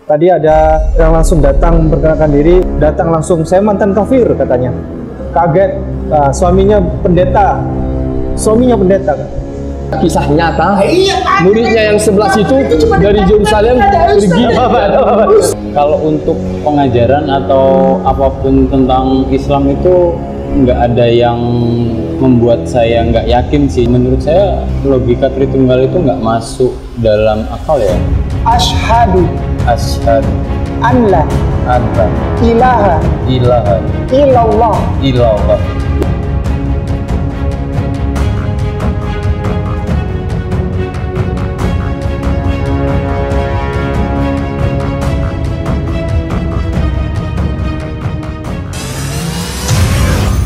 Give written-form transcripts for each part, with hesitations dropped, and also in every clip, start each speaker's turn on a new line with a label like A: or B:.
A: Tadi ada yang langsung datang memperkenalkan diri, datang langsung, saya mantan kafir katanya. Kaget, suaminya pendeta.
B: Kisah nyata, muridnya yang 11 itu dari Yerusalem pergi.
C: Kalau untuk pengajaran atau apapun tentang Islam itu nggak ada yang membuat saya nggak yakin sih. Menurut saya logika Tritunggal itu nggak masuk dalam akal ya.
D: Asyhadu an la ilaha illallah.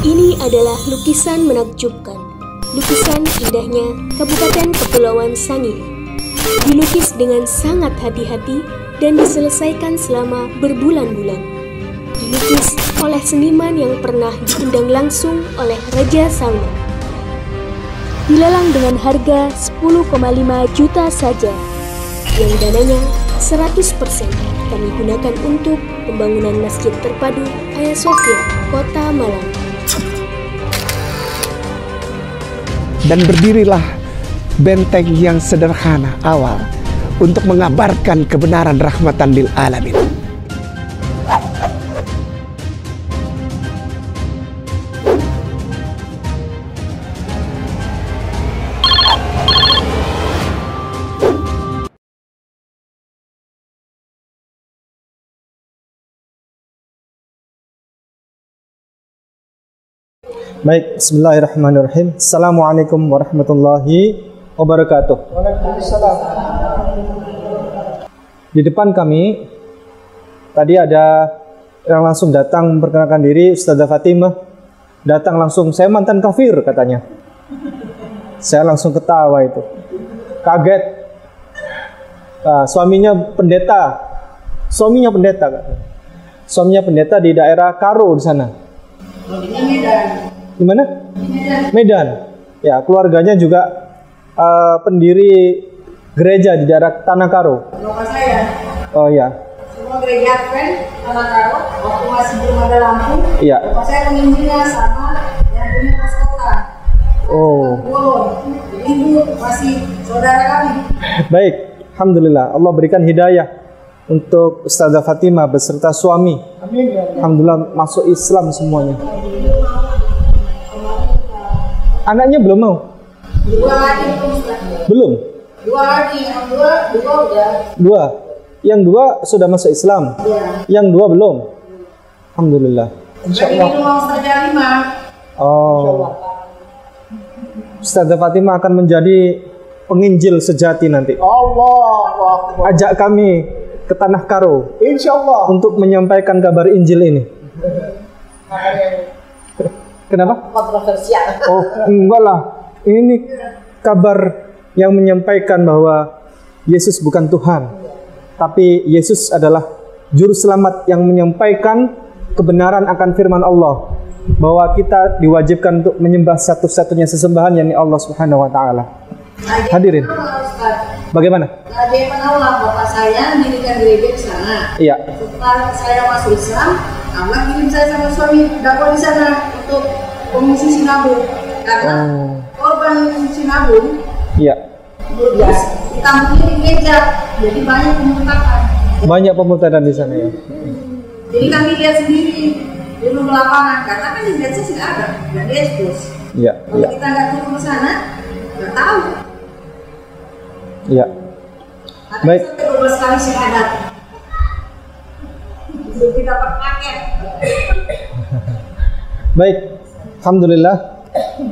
E: Ini adalah lukisan menakjubkan. Lukisan indahnya Kabupaten Kepulauan Sangihe. Dilukis dengan sangat hati-hati dan diselesaikan selama berbulan-bulan. Dilukis oleh seniman yang pernah diundang langsung oleh Raja Salman. Dilelang dengan harga 10,5 juta saja, yang dananya 100% kami gunakan untuk pembangunan Masjid Terpadu Hagia Sophia, Kota Malang.
D: Dan berdirilah benteng yang sederhana awal untuk mengabarkan kebenaran rahmatan lil alamin.
A: Baik, bismillahirrahmanirrahim. Assalamualaikum warahmatullahi wabarakatuh. Di depan kami tadi ada yang langsung datang memperkenalkan diri, Ustazah Fatimah. Datang langsung, saya mantan kafir katanya. Saya langsung ketawa itu. Kaget. Suaminya pendeta. Suaminya pendeta di daerah Karo di sana. Di mana? Medan. Ya, keluarganya juga pendiri gereja di daerah Tanah Karo.
F: Bapak saya.
A: Oh ya.
F: Semua gereja Advent Tanah Karo waktu masih belum ada lampu.
A: Iya.
F: Bapak saya penginjilnya sama yang punya pos kota.
A: Oh.
F: Ibu masih saudara kami.
A: Baik, alhamdulillah Allah berikan hidayah untuk Ustazah Fatimah beserta suami.
F: Amin.
A: Alhamdulillah masuk Islam semuanya. Anaknya belum mau?
F: Dua lagi
A: Belum?
F: Dua lagi, yang dua udah.
A: Dua? Yang dua sudah masuk Islam?
F: Iya.
A: Yang dua belum? Alhamdulillah.
F: Insyaallah. Ini mau saja 5.
A: Oh. Ustazah Fatimah akan menjadi penginjil sejati nanti.
D: Allah.
A: Ajak kami ke Tanah Karo.
D: Insyaallah.
A: Untuk menyampaikan kabar Injil ini. Kenapa?
F: Kontroversial.
A: Oh, enggak lah. Ini kabar yang menyampaikan bahwa Yesus bukan Tuhan. Tapi Yesus adalah juru selamat yang menyampaikan kebenaran akan firman Allah. Bahwa kita diwajibkan untuk menyembah satu-satunya sesembahan, yakni Allah Subhanahu wa taala. Hadirin. Bagaimana?
F: Raja Penawar, bapak saya mendirikan gereja di sana.
A: Iya.
F: Setelah saya masuk Islam, Allah kirim saya sama suami dakwah di sana untuk pengungsi sinabung. Karena korban sinabung,
A: iya,
F: ditampungnya di gereja, jadi banyak pemurtadan.
A: Banyak pemurtadan di sana ya.
F: Jadi kami lihat sendiri di lapangan, karena kan di gereja tidak ada, dan dia ekspos.
A: Iya.
F: Kalau kita nggak turun ke sana, nggak tahu.
A: Iya. Baik.
F: Sampai 12 kali syahadat. Belum kita pakai.
A: Baik, alhamdulillah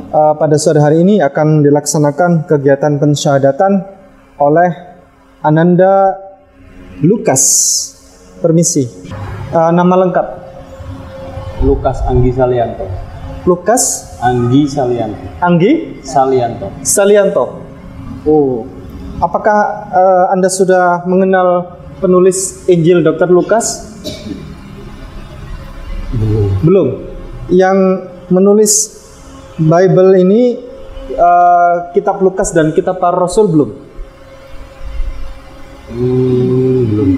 A: pada sore hari ini akan dilaksanakan kegiatan pensyahadatan oleh Ananda Lukas. Permisi. Nama lengkap?
C: Lukas Anggi Salianto.
A: Lukas
C: Anggi Salianto.
A: Anggi Salianto. Oh, apakah Anda sudah mengenal penulis Injil Dr. Lukas? Belum. Yang menulis Bible ini kitab Lukas dan kitab para Rasul belum?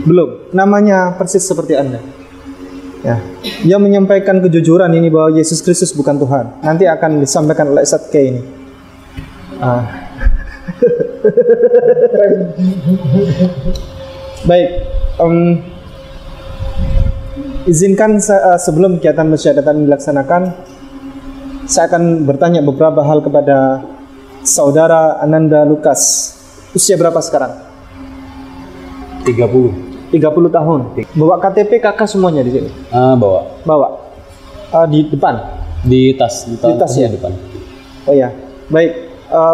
A: Belum. Namanya persis seperti Anda. Ya. Dia menyampaikan kejujuran ini bahwa Yesus Kristus bukan Tuhan. Nanti akan disampaikan oleh Ustadz K ini. Baik. Izinkan sebelum kegiatan musyahadatan dilaksanakan, saya akan bertanya beberapa hal kepada Saudara Ananda Lukas. Usia berapa sekarang?
C: 30
A: tahun. Bawa KTP kakak semuanya di sini? Bawa. Di depan?
C: Di tas
A: ya?
C: depan.
A: Oh ya, baik.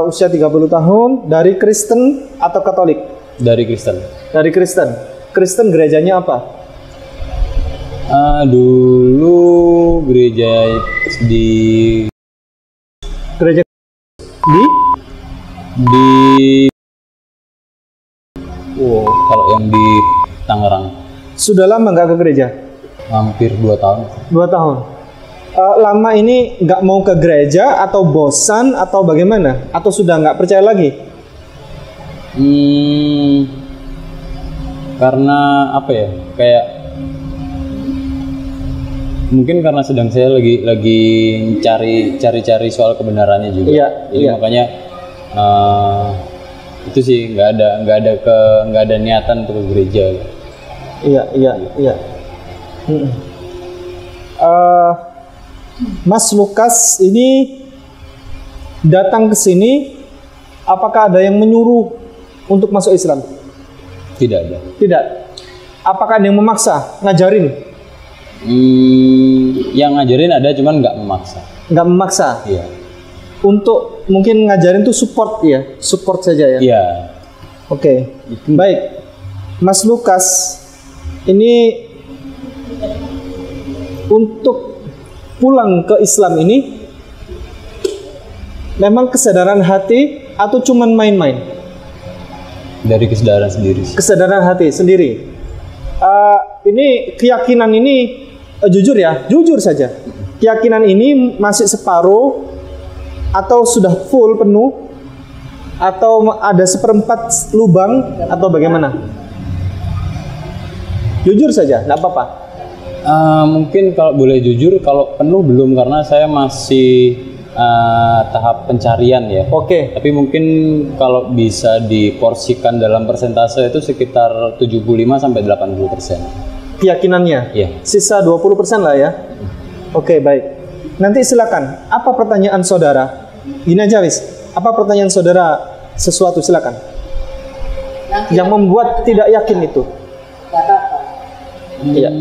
A: Usia 30 tahun, dari Kristen atau Katolik?
C: Dari Kristen.
A: Dari Kristen. Kristen gerejanya apa?
C: Dulu gereja kalau yang di Tangerang.
A: Sudah lama nggak ke gereja?
C: Hampir 2 tahun.
A: 2 tahun. Lama ini nggak mau ke gereja atau bosan atau bagaimana? Atau sudah nggak percaya lagi?
C: Karena apa ya? Kayak mungkin karena sedang saya lagi cari soal kebenarannya juga. Jadi makanya itu sih nggak ada niatan untuk ke gereja.
A: Iya. Mas Lukas ini datang ke sini, apakah ada yang menyuruh untuk masuk Islam?
C: Tidak ada.
A: Tidak. Apakah ada yang memaksa ngajarin?
C: Yang ngajarin ada, cuman nggak memaksa.
A: Nggak memaksa.
C: Iya.
A: Untuk mungkin ngajarin tuh support ya, support saja ya.
C: Iya.
A: Oke. Baik, Mas Lukas, ini untuk pulang ke Islam ini memang kesadaran hati atau cuman main-main?
C: Dari kesadaran sendiri.
A: Kesadaran hati sendiri. Ini keyakinan ini jujur saja. Keyakinan ini masih separuh atau sudah full penuh atau ada 1/4 lubang atau bagaimana? Jujur saja, nggak apa-apa.
C: Mungkin kalau boleh jujur, kalau penuh belum, karena saya masih tahap pencarian ya.
A: Oke.
C: Tapi mungkin kalau bisa diporsikan dalam persentase itu sekitar 75-80%.
A: Keyakinannya?
C: Iya.
A: Sisa 20% lah ya. Oke, baik. Nanti silakan. Apa pertanyaan saudara? Gini aja wis. Apa pertanyaan saudara? Sesuatu silakan. Yang membuat tidak yakin itu. Iya.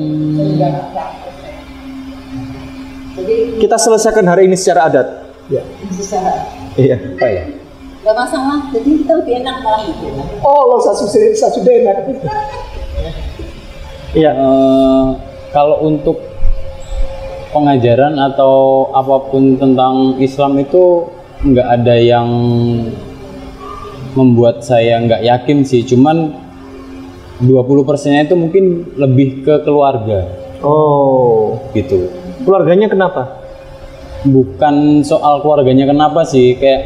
A: Kita selesaikan hari ini secara adat. Ya. Iya.
C: Apa ya?
F: Gak masalah, jadi kita lebih enak malah gitu.
A: Oh, lo sudah enak. Iya.
C: Kalau untuk pengajaran atau apapun tentang Islam itu nggak ada yang membuat saya nggak yakin sih. Cuman 20%-nya itu mungkin lebih ke keluarga.
A: Oh,
C: gitu.
A: Keluarganya kenapa?
C: Bukan soal keluarganya kenapa sih, kayak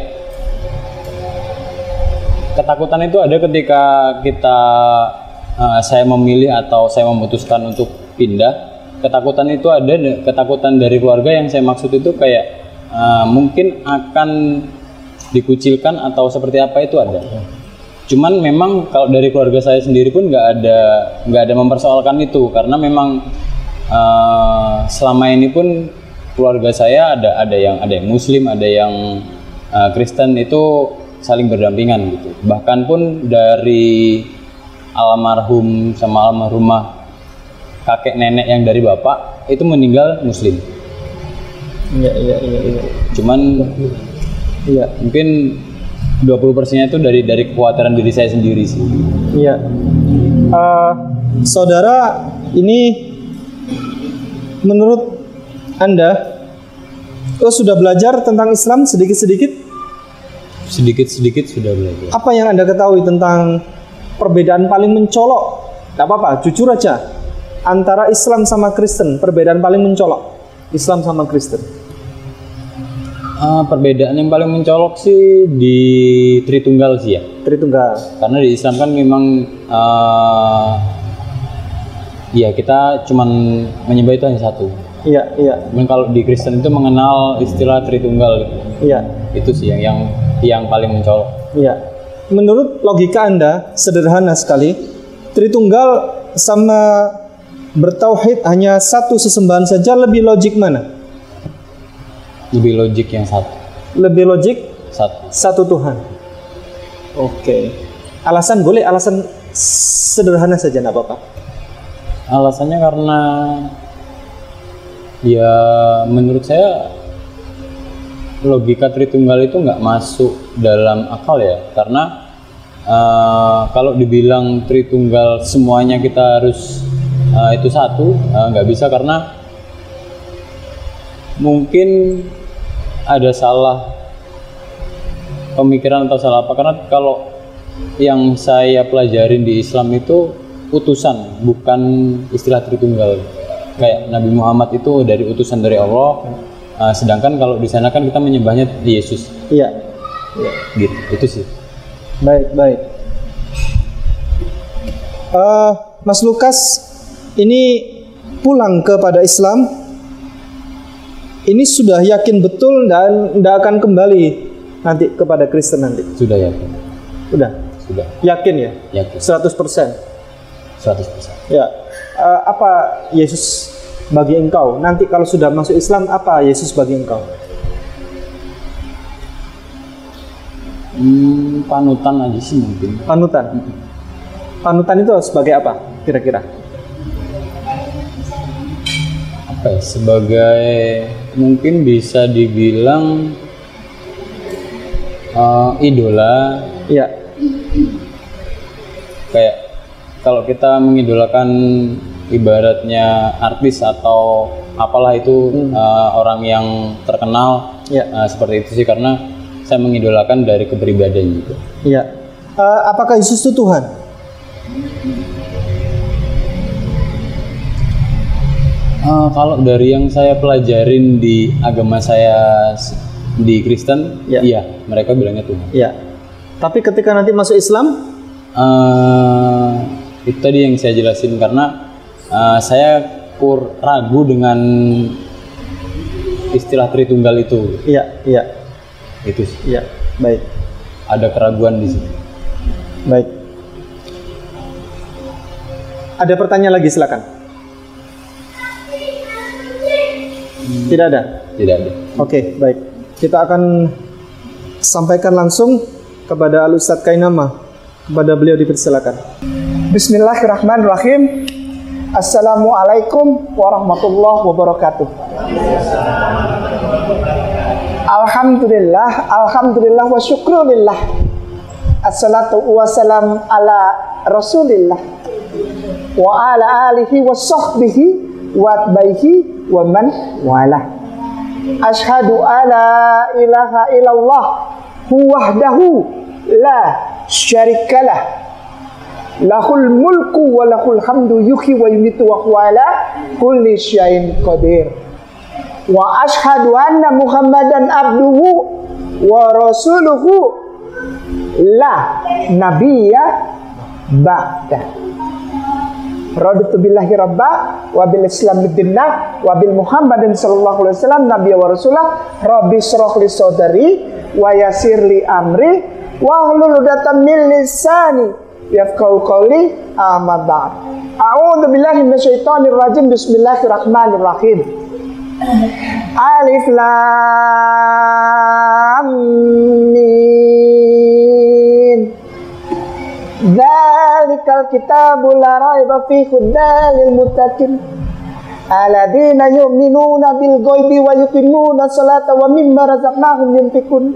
C: ketakutan itu ada ketika saya memilih atau saya memutuskan untuk pindah. Ketakutan itu ada, ketakutan dari keluarga yang saya maksud itu kayak mungkin akan dikucilkan atau seperti apa itu ada. Cuman memang kalau dari keluarga saya sendiri pun nggak ada mempersoalkan itu, karena memang selama ini pun keluarga saya ada yang Muslim, ada yang Kristen, itu saling berdampingan gitu. Bahkan pun dari almarhum sama almarhumah kakek nenek yang dari bapak itu meninggal Muslim.
A: Iya.
C: Cuman
A: iya,
C: mungkin 20%-nya itu dari kekhawatiran diri saya sendiri sih.
A: Iya. Saudara, ini menurut Anda sudah belajar tentang Islam sedikit-sedikit?
C: Sedikit-sedikit sudah belajar.
A: Apa yang Anda ketahui tentang perbedaan paling mencolok? Gak apa-apa, jujur aja. Antara Islam sama Kristen, perbedaan paling mencolok Islam sama Kristen.
C: Perbedaan yang paling mencolok sih di Tritunggal sih ya.
A: Tritunggal.
C: Karena di Islam kan memang Iya, kita cuman menyembah itu hanya satu.
A: Iya, iya.
C: Cuman kalau di Kristen itu mengenal istilah Tritunggal.
A: Iya.
C: Itu sih yang paling mencolok.
A: Iya. Menurut logika Anda sederhana sekali, Tritunggal sama bertauhid hanya satu sesembahan saja, lebih logik mana?
C: Lebih logik yang satu.
A: Lebih logik
C: Satu.
A: satu Tuhan. Oke. Alasan boleh, alasan sederhana saja, nggak apa-apa.
C: Alasannya karena ya menurut saya logika Tritunggal itu nggak masuk dalam akal ya, karena kalau dibilang Tritunggal semuanya kita harus itu satu, nggak bisa, karena mungkin ada salah pemikiran atau salah apa, karena kalau yang saya pelajarin di Islam itu utusan, bukan istilah Tritunggal. Kayak Nabi Muhammad itu dari utusan dari Allah, sedangkan kalau di sana kan kita menyembahnya Yesus.
A: Iya.
C: Gitu, itu sih.
A: Baik, baik. Mas Lukas ini pulang kepada Islam, ini sudah yakin betul dan tidak akan kembali nanti kepada Kristen nanti?
C: Sudah yakin. Sudah.
A: Yakin ya?
C: Yakin.
A: 100%.
C: 100%.
A: Ya. Apa Yesus bagi engkau? Nanti kalau sudah masuk Islam, apa Yesus bagi engkau?
C: Panutan aja sih mungkin.
A: Panutan. Panutan itu sebagai apa kira-kira?
C: Apa ya? Sebagai mungkin bisa dibilang idola.
A: Iya.
C: Kayak kalau kita mengidolakan ibaratnya artis atau apalah itu orang yang terkenal, seperti itu sih, karena saya mengidolakan dari kepribadian gitu.
A: Iya. Apakah Yesus itu Tuhan?
C: Kalau dari yang saya pelajarin di agama saya di Kristen, iya mereka bilangnya Tuhan.
A: Iya. Tapi ketika nanti masuk Islam,
C: itu tadi yang saya jelasin, karena saya ragu dengan istilah Tritunggal itu.
A: Iya, iya.
C: Itu sih.
A: Iya, baik.
C: Ada keraguan di sini.
A: Baik. Ada pertanyaan lagi, silakan. Tidak ada?
C: Tidak ada.
A: Oke, baik. Kita akan sampaikan langsung kepada Al-Ustadz Kainama. Kepada beliau dipersilakan.
D: Bismillahirrahmanirrahim. Assalamualaikum warahmatullahi wabarakatuh. Alhamdulillah wa syukrulillah. Assalatu wassalam ala rasulillah wa ala alihi wa sahbihi wa atbaihi wa man wala. Ashhadu alla ilaha illallah wahdahu la syarikalah, lahul mulku wa lahul hamdu yuhyi wa yumiitu wa huwa ala kulli syai'in qadir. Wa ashhadu anna Muhammadan abduhu wa rasuluhu la nabiyya ba'da. Raditu billahi rabba wa bil islam dinna wa bil Muhammadin sallallahu alaihi wasallam nabiyya wa rasulah. Rabbi shrah li sadri wa yassir li amri wa hlul 'uqdatam min lisani yafqahu qawli, amma ba'd. A'udzu billahi minasyaitonir rajim. Bismillahirrahmanirrahim. Alif lam mim. Dzalikal kitabu la raiba fihi hudan lil muttaqin alladzina yu'minuna bil ghaibi wa yuqimuna sholata wa mimma razaqnahum yunfiqun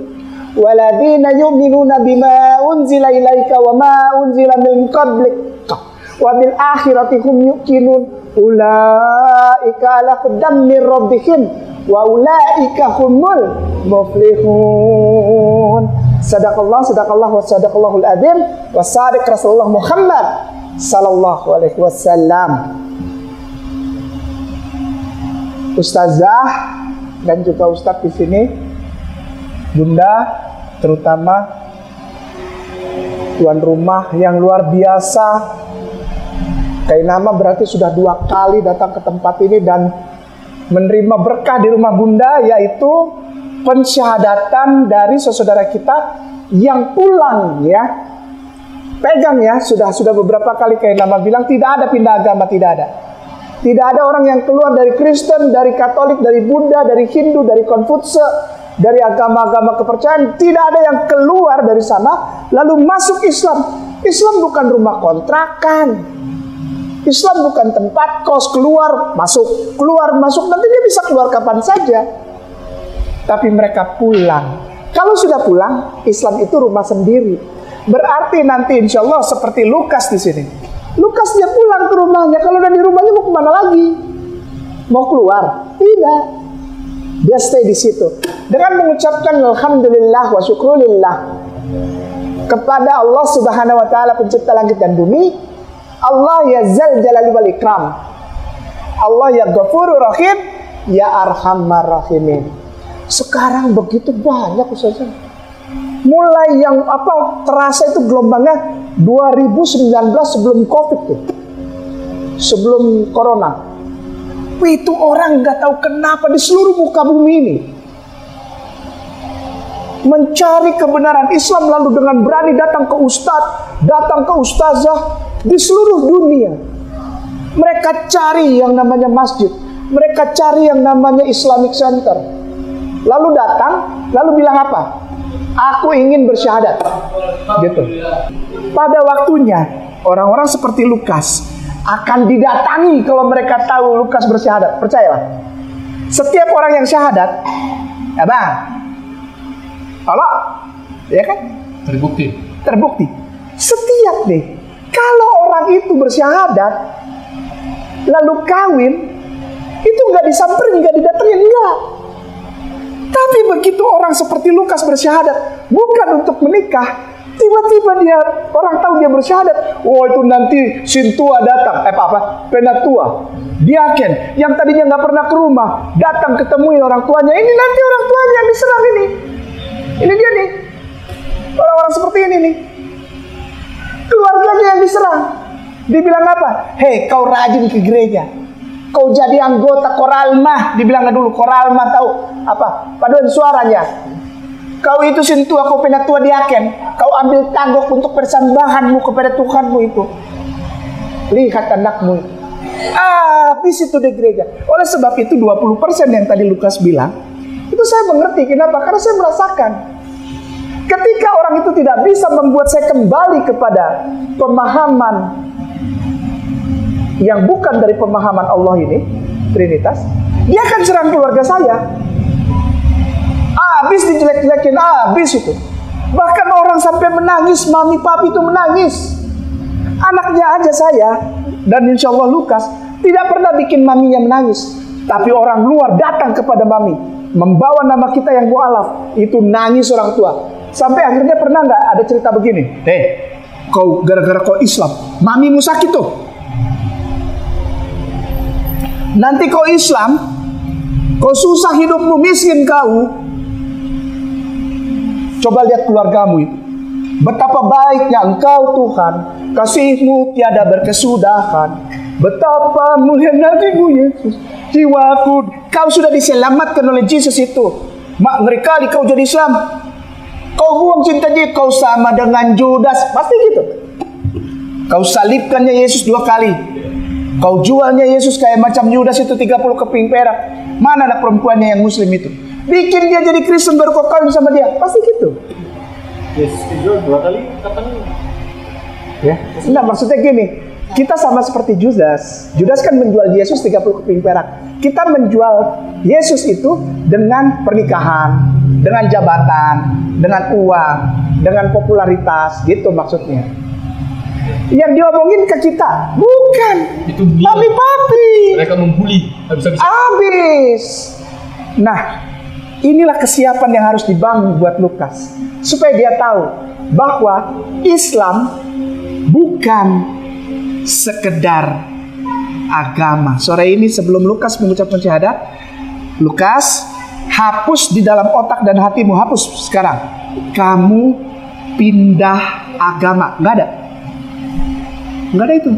D: walladzina yu'minuna bima unzila ilaika wa ma unzila min qablika wa bil akhirati hum yuqinun ulaika ala hudan min rabbihim wa ulaika humul muflihun. Sadaqallah wa sadaqallahul adzim wa sadiq Rasulullah Muhammad sallallahu alaihi wasallam. Ustazah dan juga ustaz di sini, Bunda, terutama tuan rumah yang luar biasa, Kainama berarti sudah 2 kali datang ke tempat ini dan menerima berkah di rumah Bunda, yaitu pensyahadatan dari saudara kita yang pulang ya. Pegang ya, sudah beberapa kali Kainama bilang tidak ada pindah agama, tidak ada. Tidak ada orang yang keluar dari Kristen, dari Katolik, dari Buddha, dari Hindu, dari Konfutse, dari agama-agama kepercayaan. Tidak ada yang keluar dari sana lalu masuk Islam. Islam bukan rumah kontrakan. Islam bukan tempat kos, keluar masuk, nanti dia bisa keluar kapan saja. Tapi mereka pulang. Kalau sudah pulang, Islam itu rumah sendiri. Berarti nanti insya Allah seperti Lukas di sini. Lukas dia pulang ke rumahnya. Kalau udah di rumahnya mau kemana lagi? Mau keluar? Tidak. Dia stay di situ dengan mengucapkan alhamdulillah wa syukrulillah kepada Allah Subhanahu wa taala pencipta langit dan bumi. Allah ya Zal Jalali wal Ikram. Allah ya Ghafurur Rahim, ya Arhamar Rahimin. Sekarang begitu banyak Ustazah. Mulai yang terasa itu gelombangnya 2019 sebelum Covid tuh. Sebelum Corona. Itu orang nggak tahu kenapa di seluruh muka bumi ini mencari kebenaran Islam, lalu dengan berani datang ke ustadz, datang ke ustazah di seluruh dunia. Mereka cari yang namanya masjid, mereka cari yang namanya Islamic Center. Lalu datang, lalu bilang apa? Aku ingin bersyahadat. Gitu. Pada waktunya orang-orang seperti Lukas akan didatangi kalau mereka tahu Lukas bersyahadat. Percayalah. Setiap orang yang syahadat, ya bang, kalau, ya kan? Terbukti. Setiap nih, kalau orang itu bersyahadat, lalu kawin, itu nggak disamperin, nggak didatengin, enggak. Tapi begitu orang seperti Lukas bersyahadat, bukan untuk menikah, tiba-tiba orang tahu dia bersyahadat, itu nanti sintua datang, penatua, diaken, yang tadinya nggak pernah ke rumah, datang ketemuin orang tuanya, ini nanti orang tuanya yang diserang ini. Ini dia nih, orang-orang seperti ini nih, keluarganya yang diserang. Dibilang apa? Hei, kau rajin ke gereja, kau jadi anggota Koralmah. Dibilang dulu Koralmah, tahu apa? Paduan suaranya. Kau itu sintua, kau penatua diaken, kau ambil tangguk untuk persembahanmu kepada Tuhanmu itu. Lihat anakmu. Habis itu di gereja. Oleh sebab itu 20% yang tadi Lukas bilang, itu saya mengerti. Kenapa? Karena saya merasakan ketika orang itu tidak bisa membuat saya kembali kepada pemahaman yang bukan dari pemahaman Allah ini, Trinitas, dia akan serang keluarga saya. Habis dijelek-jelekin, habis itu. Bahkan orang sampai menangis, mami papi itu menangis. Anaknya aja saya, dan insya Allah Lukas tidak pernah bikin maminya menangis. Tapi orang luar datang kepada mami, membawa nama kita yang mu'alaf, itu nangis orang tua. Sampai akhirnya pernah nggak ada cerita begini, kau gara-gara kau Islam, mamimu sakit tuh. Nanti kau Islam, kau susah hidupmu, miskin kau. Coba lihat keluargamu itu. Betapa baiknya engkau Tuhan, kasih-Mu tiada berkesudahan. Betapa mulia nasimu Yesus, jiwaku. Kau sudah diselamatkan oleh Yesus itu. Ngeri kali kau jadi Islam. Kau buang cinta dia, kau sama dengan Judas. Pasti gitu. Kau salibkannya Yesus 2 kali. Kau jualnya Yesus kayak macam Judas itu 30 keping perak. Mana anak perempuannya yang muslim itu? Bikin dia jadi Kristen baru kau kawin sama dia. Pasti gitu.
A: Yesus dijual 2 kali, kapan?
D: Ya, enggak, maksudnya gini. Kita sama seperti Judas. Judas kan menjual Yesus 30 keping perak. Kita menjual Yesus itu dengan pernikahan, dengan jabatan, dengan uang, dengan popularitas, gitu maksudnya. Yang diomongin ke kita bukan
B: Itu
D: mami papi.
B: Mereka membuli habis-habisan.
D: Habis. Nah, inilah kesiapan yang harus dibangun buat Lukas, supaya dia tahu bahwa Islam bukan sekedar agama. Sore ini sebelum Lukas mengucapkan syahadat, Lukas hapus di dalam otak dan hatimu, hapus sekarang. Kamu pindah agama, nggak ada itu.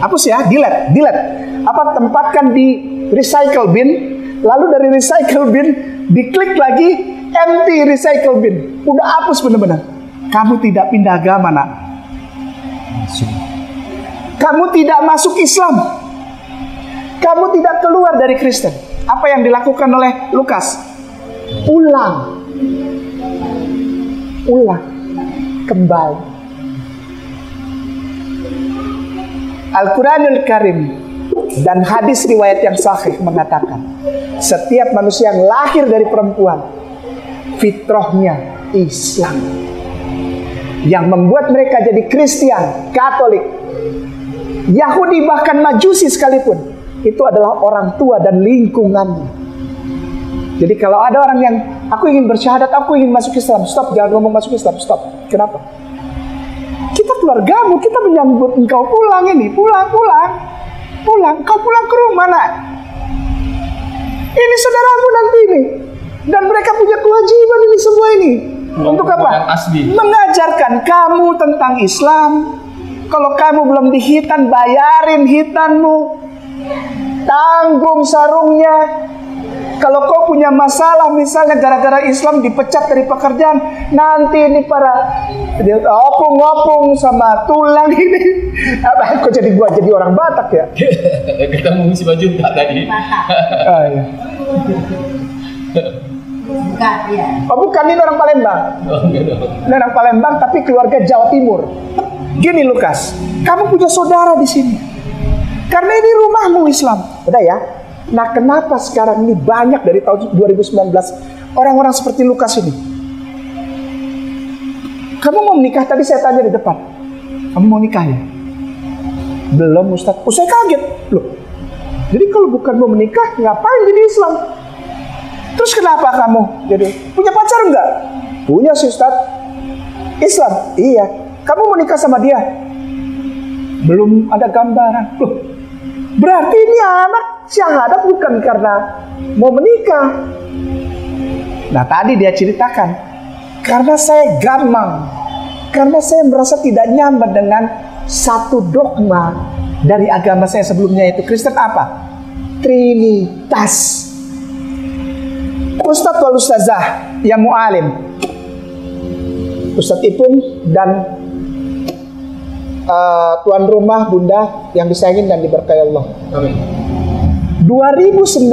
D: Hapus ya, delete. Apa, tempatkan di recycle bin, lalu dari recycle bin diklik lagi empty recycle bin. Udah hapus benar-benar. Kamu tidak pindah agama, nak. Kamu tidak masuk Islam. Kamu tidak keluar dari Kristen. Apa yang dilakukan oleh Lukas? Ulang, kembali. Al-Quranul Karim dan hadis riwayat yang sahih mengatakan, setiap manusia yang lahir dari perempuan, fitrahnya Islam. Yang membuat mereka jadi Kristen, Katolik, Yahudi, bahkan Majusi sekalipun, itu adalah orang tua dan lingkungannya. Jadi kalau ada orang yang, aku ingin bersyahadat, aku ingin masuk Islam, stop, jangan ngomong masuk Islam, stop. Kenapa? Kita keluargamu, kita menyambut engkau pulang ini, pulang, kau pulang ke rumah, nak. Ini saudaramu nanti ini, dan mereka punya kewajiban ini semua ini. Untuk apa? Mengajarkan kamu tentang Islam. Kalau kamu belum dihitan, bayarin hitanmu, tanggung sarungnya. Kalau kau punya masalah, misalnya gara-gara Islam dipecat dari pekerjaan, nanti ini para opung-opung sama tulang ini. Apa? Kok jadi gua jadi orang Batak ya?
B: Kita mengisi baju tak tadi.
D: Oh, iya.
F: Bukan, ya.
D: Oh bukan, ini orang Palembang. Ini orang Palembang tapi keluarga Jawa Timur. Gini Lukas, kamu punya saudara di sini. Karena ini rumahmu Islam. Udah ya. Nah kenapa sekarang ini banyak dari tahun 2019 orang-orang seperti Lukas ini? Kamu mau menikah? Tadi saya tanya di depan. Kamu mau nikah ya? Belum Ustaz. Oh saya kaget. Loh. Jadi kalau bukan mau menikah, ngapain jadi Islam? Terus kenapa kamu jadi punya pacar enggak? Punya sih Ustaz. Islam? Iya. Kamu mau nikah sama dia? Belum ada gambaran. Loh. Berarti ini anak syahadat bukan karena mau menikah. Nah tadi dia ceritakan, karena saya gamang, karena saya merasa tidak nyaman dengan satu dogma dari agama saya sebelumnya, yaitu Kristen apa? Trinitas. Ustadz wal Ustazah yang mu'alim, Ustadz Ipung dan tuan rumah Bunda yang disayangin dan diberkahi Allah.
B: Amin.
D: 2019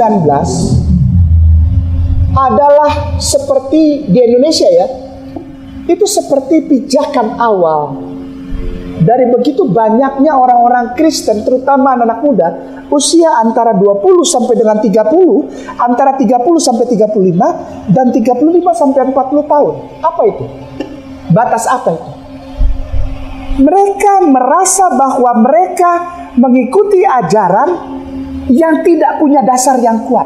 D: adalah seperti di Indonesia ya, itu seperti pijakan awal dari begitu banyaknya orang-orang Kristen, terutama anak-anak muda usia antara 20 sampai dengan 30, antara 30 sampai 35 dan 35 sampai 40 tahun. Apa itu? Batas apa itu? Mereka merasa bahwa mereka mengikuti ajaran yang tidak punya dasar yang kuat.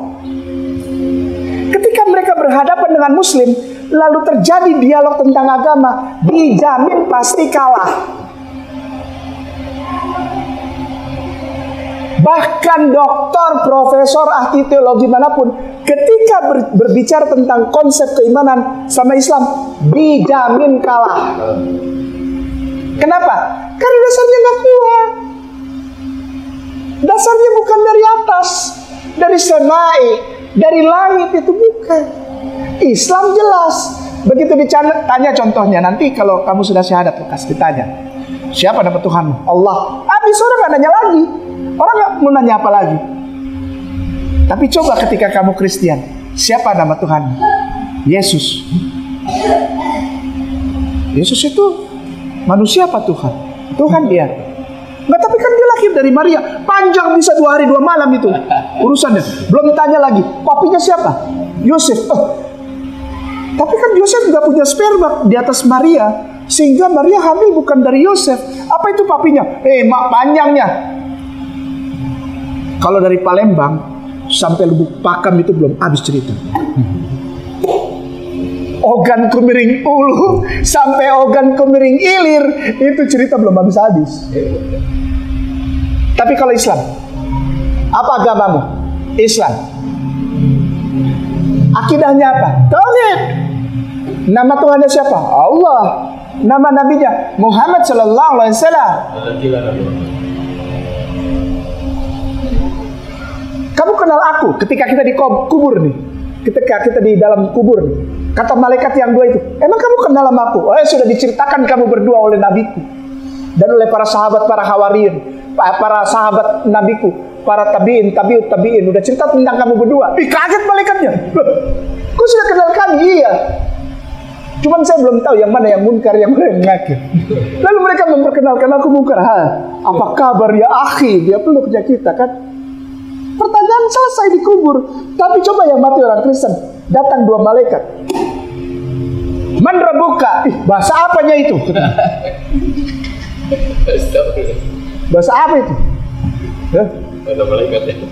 D: Ketika mereka berhadapan dengan Muslim, lalu terjadi dialog tentang agama, dijamin pasti kalah. Bahkan doktor, profesor, ahli teologi manapun, ketika berbicara tentang konsep keimanan sama Islam, dijamin kalah. Kenapa? Karena dasarnya nggak kuat. Dasarnya bukan dari atas, dari semai, dari langit, itu bukan. Islam jelas. Begitu ditanya contohnya, nanti kalau kamu sudah syahadat, Lukas, ditanya, siapa nama Tuhanmu? Allah. Habis orang nggak nanya lagi. Orang nggak mau nanya apa lagi. Tapi coba ketika kamu Kristen, siapa nama Tuhanmu? Yesus. Yesus itu manusia apa Tuhan? Tuhan dia. Nggak, tapi kan dia lahir dari Maria. Panjang bisa 2 hari 2 malam itu urusannya. Belum tanya lagi, papinya siapa? Yosef. Tapi kan Yosef nggak punya sperma di atas Maria, sehingga Maria hamil bukan dari Yosef. Apa itu papinya? Mak panjangnya. Kalau dari Palembang sampai Lubuk Pakam itu belum habis cerita. Ogan Kemiring Ulu sampai Ogan Kemiring Ilir, itu cerita belum habis-habis. Tapi kalau Islam, apa agamamu? Islam. Akidahnya apa? Tauhid. Nama Tuhannya siapa? Allah. Nama nabinya Muhammad sallallahu alaihi wasallam. aku ketika kita dikubur nih, ketika kita di dalam kubur nih, kata malaikat yang dua itu, emang kamu kenal sama aku? Oh, sudah diceritakan kamu berdua oleh nabiku dan oleh para sahabat, para hawariyin, para sahabat nabiku, para tabiin, udah cerita tentang kamu berdua. Ih, kaget malaikatnya. Kau sudah kenal kami? Iya. Cuman saya belum tahu yang mana yang munkar, yang mana yang nakir. Lalu mereka memperkenalkan aku munkar. Apa kabar ya akhi? Dia peluknya kita kan. Pertanyaan selesai dikubur. Tapi coba yang mati orang Kristen, datang dua malaikat. Man rabbuka? Bahasa apanya itu? Bahasa apa itu?
B: Ada malaikatnya.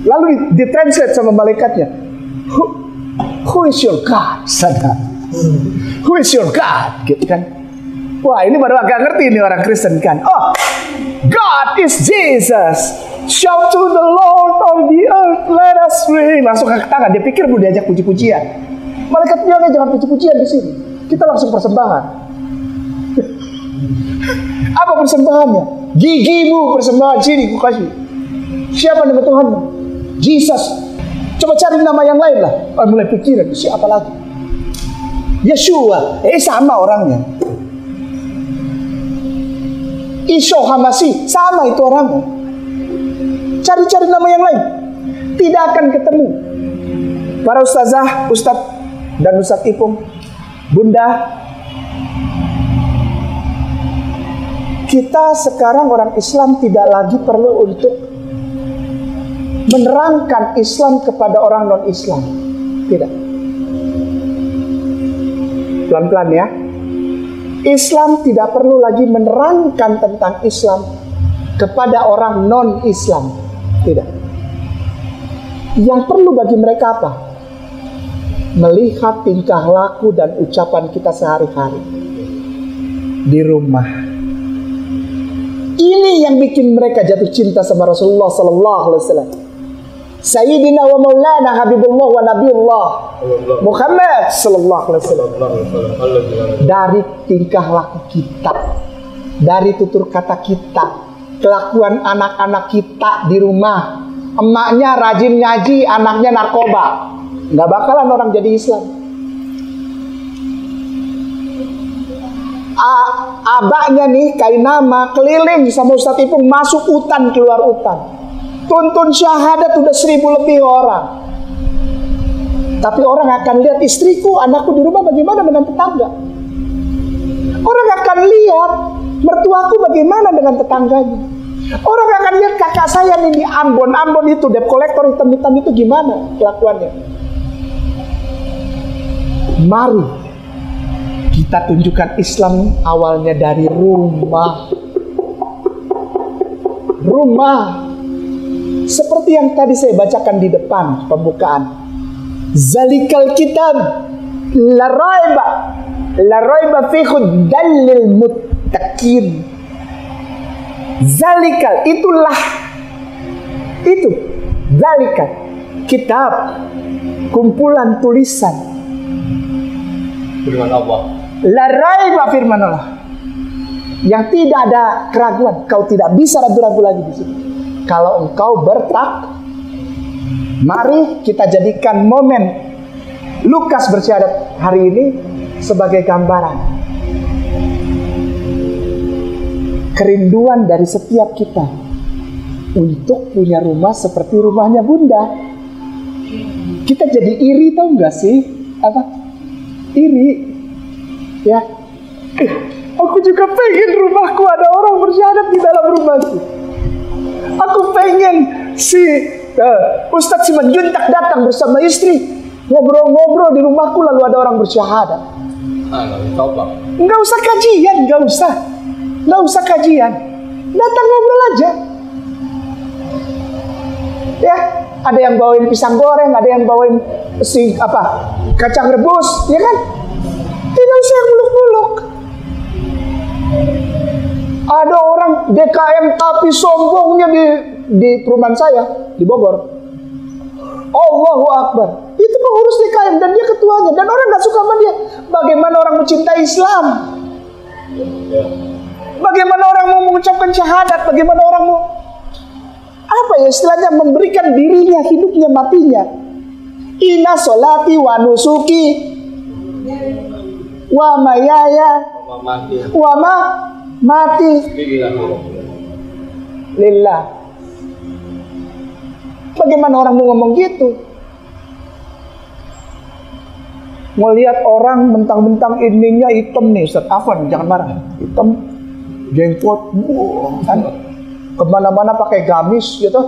D: Lalu ditranslate sama malaikatnya. Who is your God? Sana. Who is your God? Gitu kan. Wah, ini baru agak ngerti nih orang Kristen kan. Oh, God is Jesus. Shout to the Lord of the earth, let us ring. Langsung angkat tangan. Dia pikir mau diajak puji-pujian. Malaikat bilangnya jangan puji-pujian di sini. Kita langsung persembahan. Apa persembahannya? Gigimu persembahan sini ku kasih. Siapa nama Tuhanmu? Jesus. Coba cari nama yang lain lah. Mulai pikiran siapa lagi? Yeshua. Sama orangnya. Isa Hamasi, sama itu orangnya. Cari-cari nama yang lain, tidak akan ketemu. Para ustazah, ustadz dan ustadz Ipung, bunda, kita sekarang orang Islam tidak lagi perlu untuk menerangkan Islam kepada orang non-Islam. Tidak. Pelan-pelan ya. Islam tidak perlu lagi menerangkan tentang Islam kepada orang non-Islam. Tidak. Yang perlu bagi mereka apa? Melihat tingkah laku dan ucapan kita sehari-hari di rumah. Ini yang bikin mereka jatuh cinta sama Rasulullah sallallahu alaihi wasallam. Sayyidina wa maulana Habibullah wa Nabiullah Muhammad sallallahu alaihi wasallam. Dari tingkah laku kita, dari tutur kata kita, kelakuan anak-anak kita di rumah. Emaknya rajin ngaji, anaknya narkoba, nggak bakalan orang jadi Islam. Abaknya nih Kainama keliling sama Ustadz Ipung, masuk hutan keluar hutan, tuntun syahadat udah 1000 lebih orang. Tapi orang akan lihat istriku, anakku di rumah bagaimana dengan tetangga. Orang akan lihat mertuaku bagaimana dengan tetangganya. Orang akan lihat kakak saya nih di Ambon itu debt collector hitam-hitam itu gimana kelakuannya. Mari kita tunjukkan Islam awalnya dari rumah. Rumah. Seperti yang tadi saya bacakan di depan pembukaan. Zalikal kitab la raiba fi hudan lil muttaqin. Zalikal, itulah itu. Zalikal kitab, kumpulan tulisan.
B: Firman Allah.
D: La raiba, firman Allah. Yang tidak ada keraguan, kau tidak bisa ragu-ragu lagi di sini. Kalau engkau mari kita jadikan momen Lukas bersyahadat hari ini sebagai gambaran kerinduan dari setiap kita untuk punya rumah seperti rumahnya Bunda. Kita jadi iri, tahu nggak sih? Apa? Iri, ya. Aku juga pengen rumahku ada orang bersyahadat di dalam rumahku. Aku pengen si Ustadz Simanjuntak datang bersama istri, ngobrol-ngobrol di rumahku lalu ada orang bersyahadat. Nggak usah kajian, nggak usah kajian, datang ngobrol aja. Ya, ada yang bawain pisang goreng, ada yang bawain kacang rebus, ya kan? Tidak usah yang muluk-muluk. Ada orang DKM tapi sombongnya di perumahan saya di Bogor. Allahu Akbar. Itu pengurus DKM dan dia ketuanya dan orang nggak suka sama dia. Bagaimana orang mencintai Islam? Bagaimana orang mau mengucapkan syahadat? Bagaimana orang mau apa ya istilahnya, memberikan dirinya, hidupnya, matinya. Inna sholati wa nusuki wa mayaya wa mati lillah. Bagaimana orang mau ngomong gitu? Melihat orang mentang-mentang ininya hitam nih, Ustaz Afwan, jangan marah. Hitam, jenggot, kan? Kemana-mana pakai gamis gitu.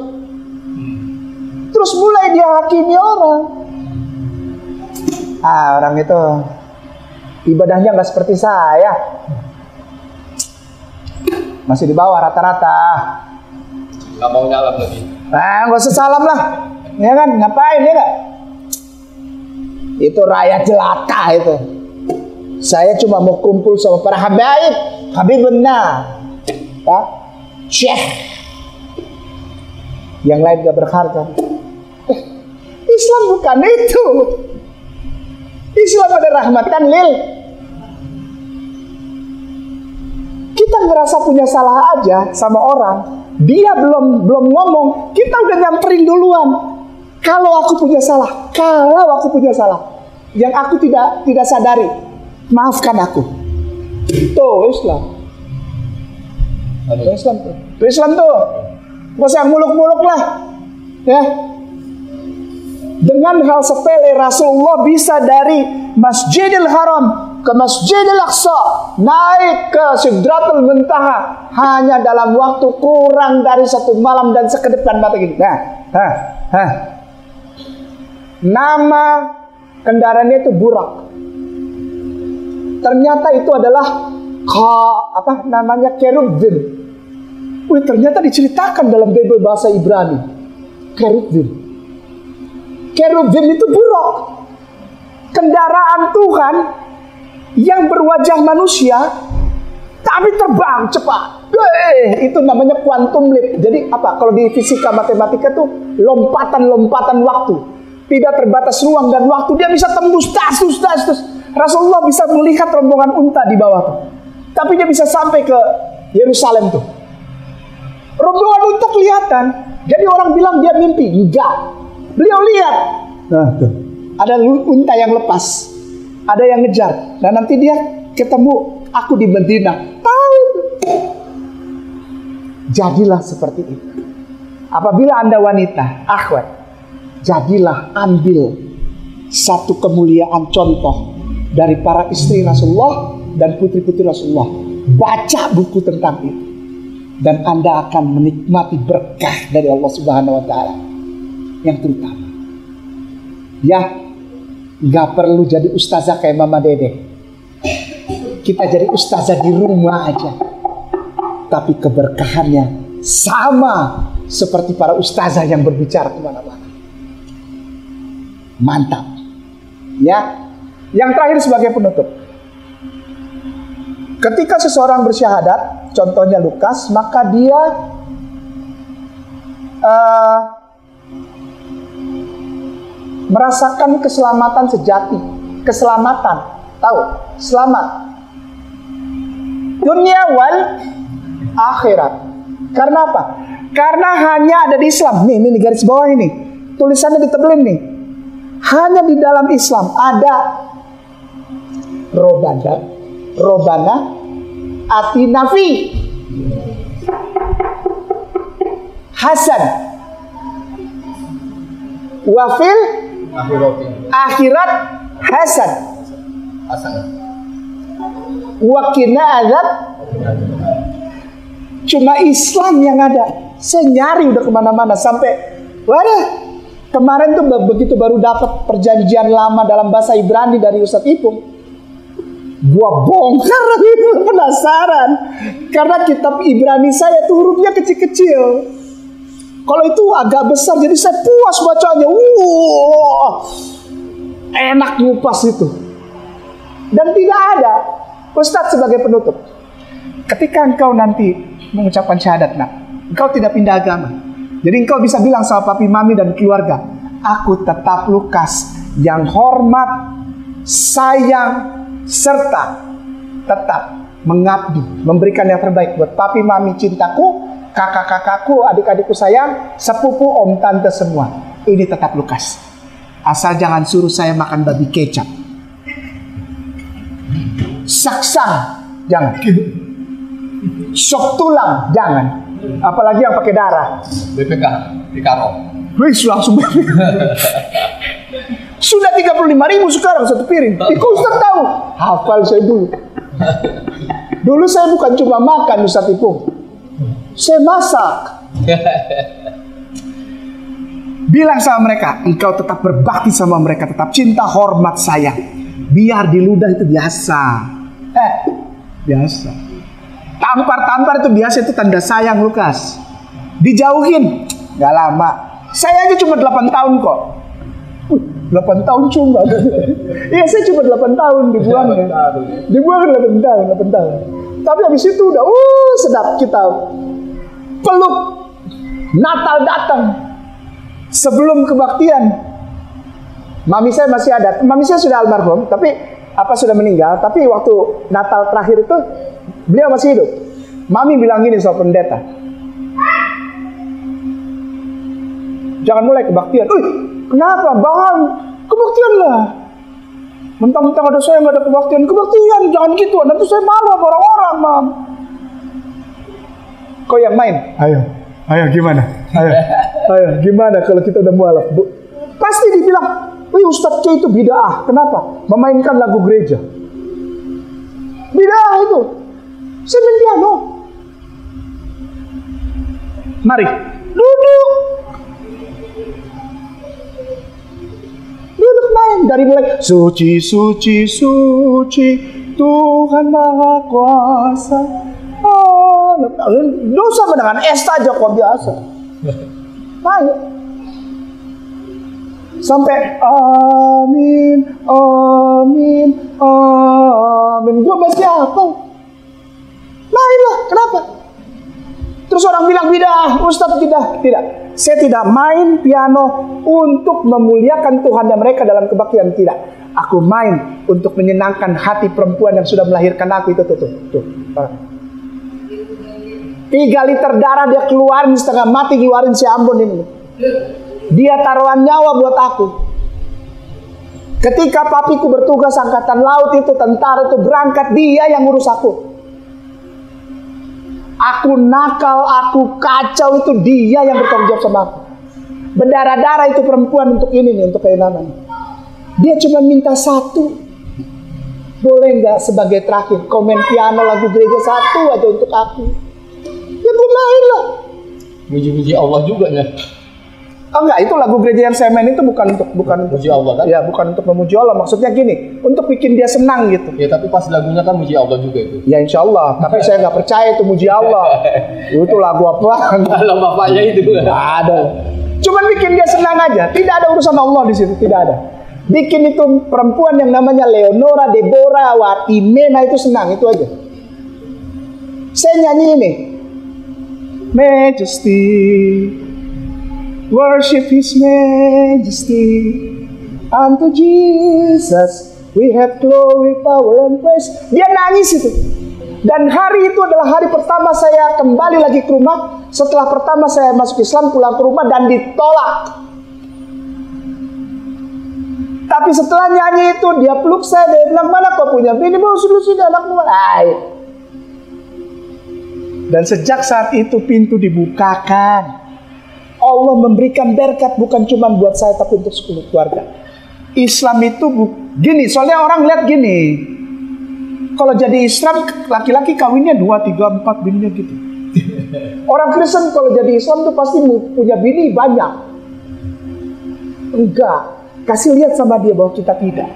D: Terus mulai dia hakimi orang. Orang itu ibadahnya nggak seperti saya, masih di bawah rata-rata.
B: Nggak mau nyalam lagi.
D: Nggak usah salam lah, ya kan? Ngapain ya nggak? Itu rakyat jelata itu. Saya cuma mau kumpul sama para habib benar, ya, syekh. Yang lain gak berharga. Islam bukan itu. Islam ada rahmatan lil. Kita ngerasa punya salah aja sama orang, dia belum ngomong, kita udah nyamperin duluan. Kalau aku punya salah, yang aku tidak sadari, maafkan aku. Tuh Islam. Islam tuh. Gak usah muluk-muluk lah, ya. Dengan hal sepele Rasulullah bisa dari Masjidil Haram ke Masjidil Aqsa, naik ke Sidratul Muntaha hanya dalam waktu kurang dari 1 malam dan sekedip mata gini. Nama kendaraannya itu Burak. Ternyata itu adalah Kerubim. Wih, ternyata diceritakan dalam Bible bahasa Ibrani. Kerubim itu buruk. Kendaraan Tuhan yang berwajah manusia tapi terbang cepat. Itu namanya quantum leap. Jadi apa? Kalau di fisika matematika tuh lompatan waktu. Tidak terbatas ruang dan waktu. Dia bisa tembus tas. Rasulullah bisa melihat rombongan unta di bawah tuh. Tapi dia bisa sampai ke Yerusalem tuh. Rombongan unta kelihatan. Jadi orang bilang dia mimpi. Enggak. Beliau lihat. Nah, tuh. Ada unta yang lepas. Ada yang ngejar. Dan nanti dia ketemu aku di Medina. Tahu. Jadilah seperti itu. Apabila Anda wanita, akhwat, jadilah ambil satu kemuliaan contoh dari para istri Rasulullah dan putri-putri Rasulullah. Baca buku tentang itu. Dan Anda akan menikmati berkah dari Allah Subhanahu wa Ta'ala yang terutama. Ya, gak perlu jadi ustazah kayak Mama Dede. Kita jadi ustazah di rumah aja, tapi keberkahannya sama seperti para ustazah yang berbicara kemana-mana. Mantap. Ya, yang terakhir sebagai penutup. Ketika seseorang bersyahadat, contohnya Lukas, maka dia merasakan keselamatan sejati. Keselamatan, tahu? Selamat. Dunia wal akhirat. Karena apa? Karena hanya ada di Islam. Nih garis bawah ini. Tulisannya ditebelin nih. Hanya di dalam Islam ada Robana Atinafi Hasan Wafil akhirat Hasan Wakina azab. Cuma Islam yang ada. Saya nyari udah kemana-mana sampai waduh, kemarin tuh begitu baru dapat perjanjian lama dalam bahasa Ibrani dari Ustadz Ipung. Gua bongkar lagi, penasaran. Karena kitab Ibrani saya tuh hurufnya kecil-kecil. Kalau itu agak besar, jadi saya puas bacanya. Enak ngupas itu. Dan tidak ada. Ustadz sebagai penutup, ketika engkau nanti mengucapkan syahadat, engkau tidak pindah agama. Jadi engkau bisa bilang sama papi, mami, dan keluarga, aku tetap Lukas yang hormat, sayang, serta tetap mengabdi, memberikan yang terbaik buat papi, mami, cintaku, kakak-kakakku, adik-adikku sayang, sepupu, om, tante semua. Ini tetap Lukas. Asal jangan suruh saya makan babi kecap. Saksang, jangan. Sop tulang, jangan. Apalagi yang pakai darah.
B: BPK, Pikaro.
D: Wih, langsung sudah 35.000 sekarang satu piring. Kok Ustaz tahu? Hafal saya dulu. Dulu saya bukan cuma makan Ustaz Ipung, saya masak. Bilang sama mereka, engkau tetap berbakti sama mereka, tetap cinta, hormat, sayang. Biar di ludah itu biasa. Biasa. Tampar-tampar itu biasa, itu tanda sayang Lukas. Dijauhin, gak lama. Saya aja cuma 8 tahun kok. 8 tahun cuma. Iya, saya cuma 8 tahun dibuangnya. Dibuang 8 tahun. Tapi habis itu udah sedap kita peluk. Natal datang. Sebelum kebaktian, mami saya masih ada. Mami saya sudah almarhum, tapi sudah meninggal. Tapi waktu Natal terakhir itu beliau masih hidup. Mami bilang gini sama pendeta, jangan mulai kebaktian. Kenapa bang? Kebaktian lah. Mentang-mentang ada saya nggak ada kebaktian. Kebaktian jangan gitu. Nanti saya malu sama orang-orang, mam. Kau yang main? Ayo gimana? Ayo gimana kalau kita udah mualaf? Pasti dibilang, wih Ustadz K itu bid'ah. Kenapa? Memainkan lagu gereja. Bid'ah itu. Saya main piano. Mari, duduk main. Dari mulai suci, suci, suci, Tuhan Maha Kuasa. Dosa dengan es saja kok biasa. Ayo. Sampai amin, amin, amin. Gua masih hafal. Mainlah, kenapa? Terus orang bilang bid'ah, Ustaz tidak. Saya tidak main piano untuk memuliakan Tuhan dan mereka dalam kebaktian, tidak. Aku main untuk menyenangkan hati perempuan yang sudah melahirkan aku itu tuh. 3 liter darah dia keluarin, setengah mati keluarin si Ambon ini. Dia taruhan nyawa buat aku. Ketika papiku bertugas angkatan laut itu, tentara itu berangkat, dia yang ngurus aku. Aku nakal, aku kacau, itu dia yang bertanggung jawab sama aku. Berdarah-darah itu perempuan untuk ini nih, untuk keinaman. Dia cuma minta satu. Boleh nggak sebagai terakhir kau main piano lagu gereja satu aja untuk aku? Ya gue main lah.
B: Muji-muji Allah juga ya.
D: Enggak, itu lagu gereja yang saya main itu bukan untuk
B: muji Allah kan?
D: Ya, bukan untuk memuji Allah. Maksudnya gini, untuk bikin dia senang gitu.
B: Ya, tapi pas lagunya kan muji Allah juga itu.
D: Ya insya Allah, tapi saya nggak percaya itu muji Allah. Itu lagu apa?
B: Kalau bapaknya itu
D: nggak ada. Cuman bikin dia senang aja. Tidak ada urusan Allah di situ, tidak ada. Bikin itu perempuan yang namanya Leonora, Deborah, Watimena itu senang, itu aja. Saya nyanyi ini, Majesty, worship His Majesty. Unto Jesus we have glory, power, and praise. Dia nangis itu. Dan hari itu adalah hari pertama saya kembali lagi ke rumah. Setelah pertama saya masuk Islam, pulang ke rumah dan ditolak. Tapi setelah nyanyi itu, dia peluk saya, dia bilang, mana kau punya bini? Mau sini anakmu. Dan sejak saat itu pintu dibukakan. Allah memberikan berkat bukan cuma buat saya, tapi untuk 10 keluarga. Islam itu gini, soalnya orang lihat gini. Kalau jadi Islam, laki-laki kawinnya 2, 3, 4 bininya gitu. Orang Kristen kalau jadi Islam tuh pasti punya bini banyak. Enggak. Kasih lihat sama dia bahwa kita tidak.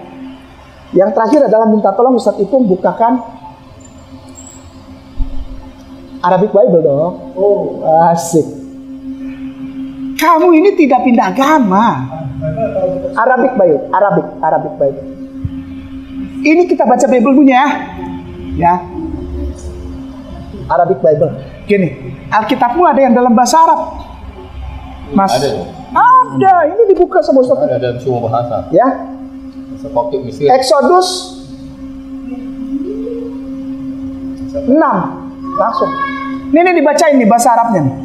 D: Yang terakhir adalah minta tolong Ustaz Ipung bukakan Arabic Bible dong. Oh, asik. Kamu ini tidak pindah agama. Arabic Bible. Ini kita baca Bible punya ya. Arabic Bible. Gini, Alkitabmu ada yang dalam bahasa Arab. Mas. Ada. Ini dibuka sama Ustaz.
B: Ada semua bahasa.
D: Ya.
B: Sepokok Mesir.
D: Exodus 6 langsung. Ini dibacain nih bahasa Arabnya nih.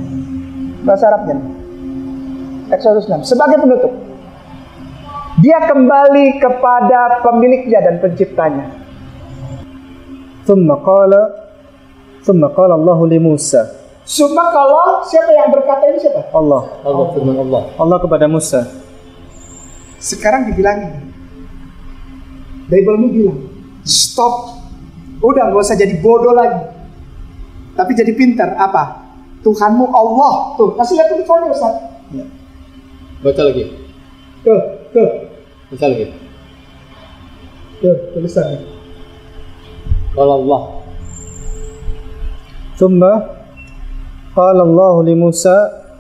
D: Bahasa Arabnya nih. Exodus 6 sebagai penutup. Dia kembali kepada pemiliknya dan penciptanya.
A: Thumma qala Allah li Musa.
D: Summa kalau siapa yang berkata ini siapa?
A: Allah
B: firman Allah.
A: Allah kepada Musa.
D: Sekarang dibilangin. Bible-mu bilang, stop. Udah gak usah jadi bodoh lagi. Tapi jadi pintar. Apa? Tuhanmu Allah. Tuh, kasih lihat tulisannya Ustaz.
B: Ya. Baca lagi.
D: Tuh.
B: Baca lagi.
D: Tuh, tulisannya.
B: Kalau Allah.
A: Thumma qala Allah li Musa,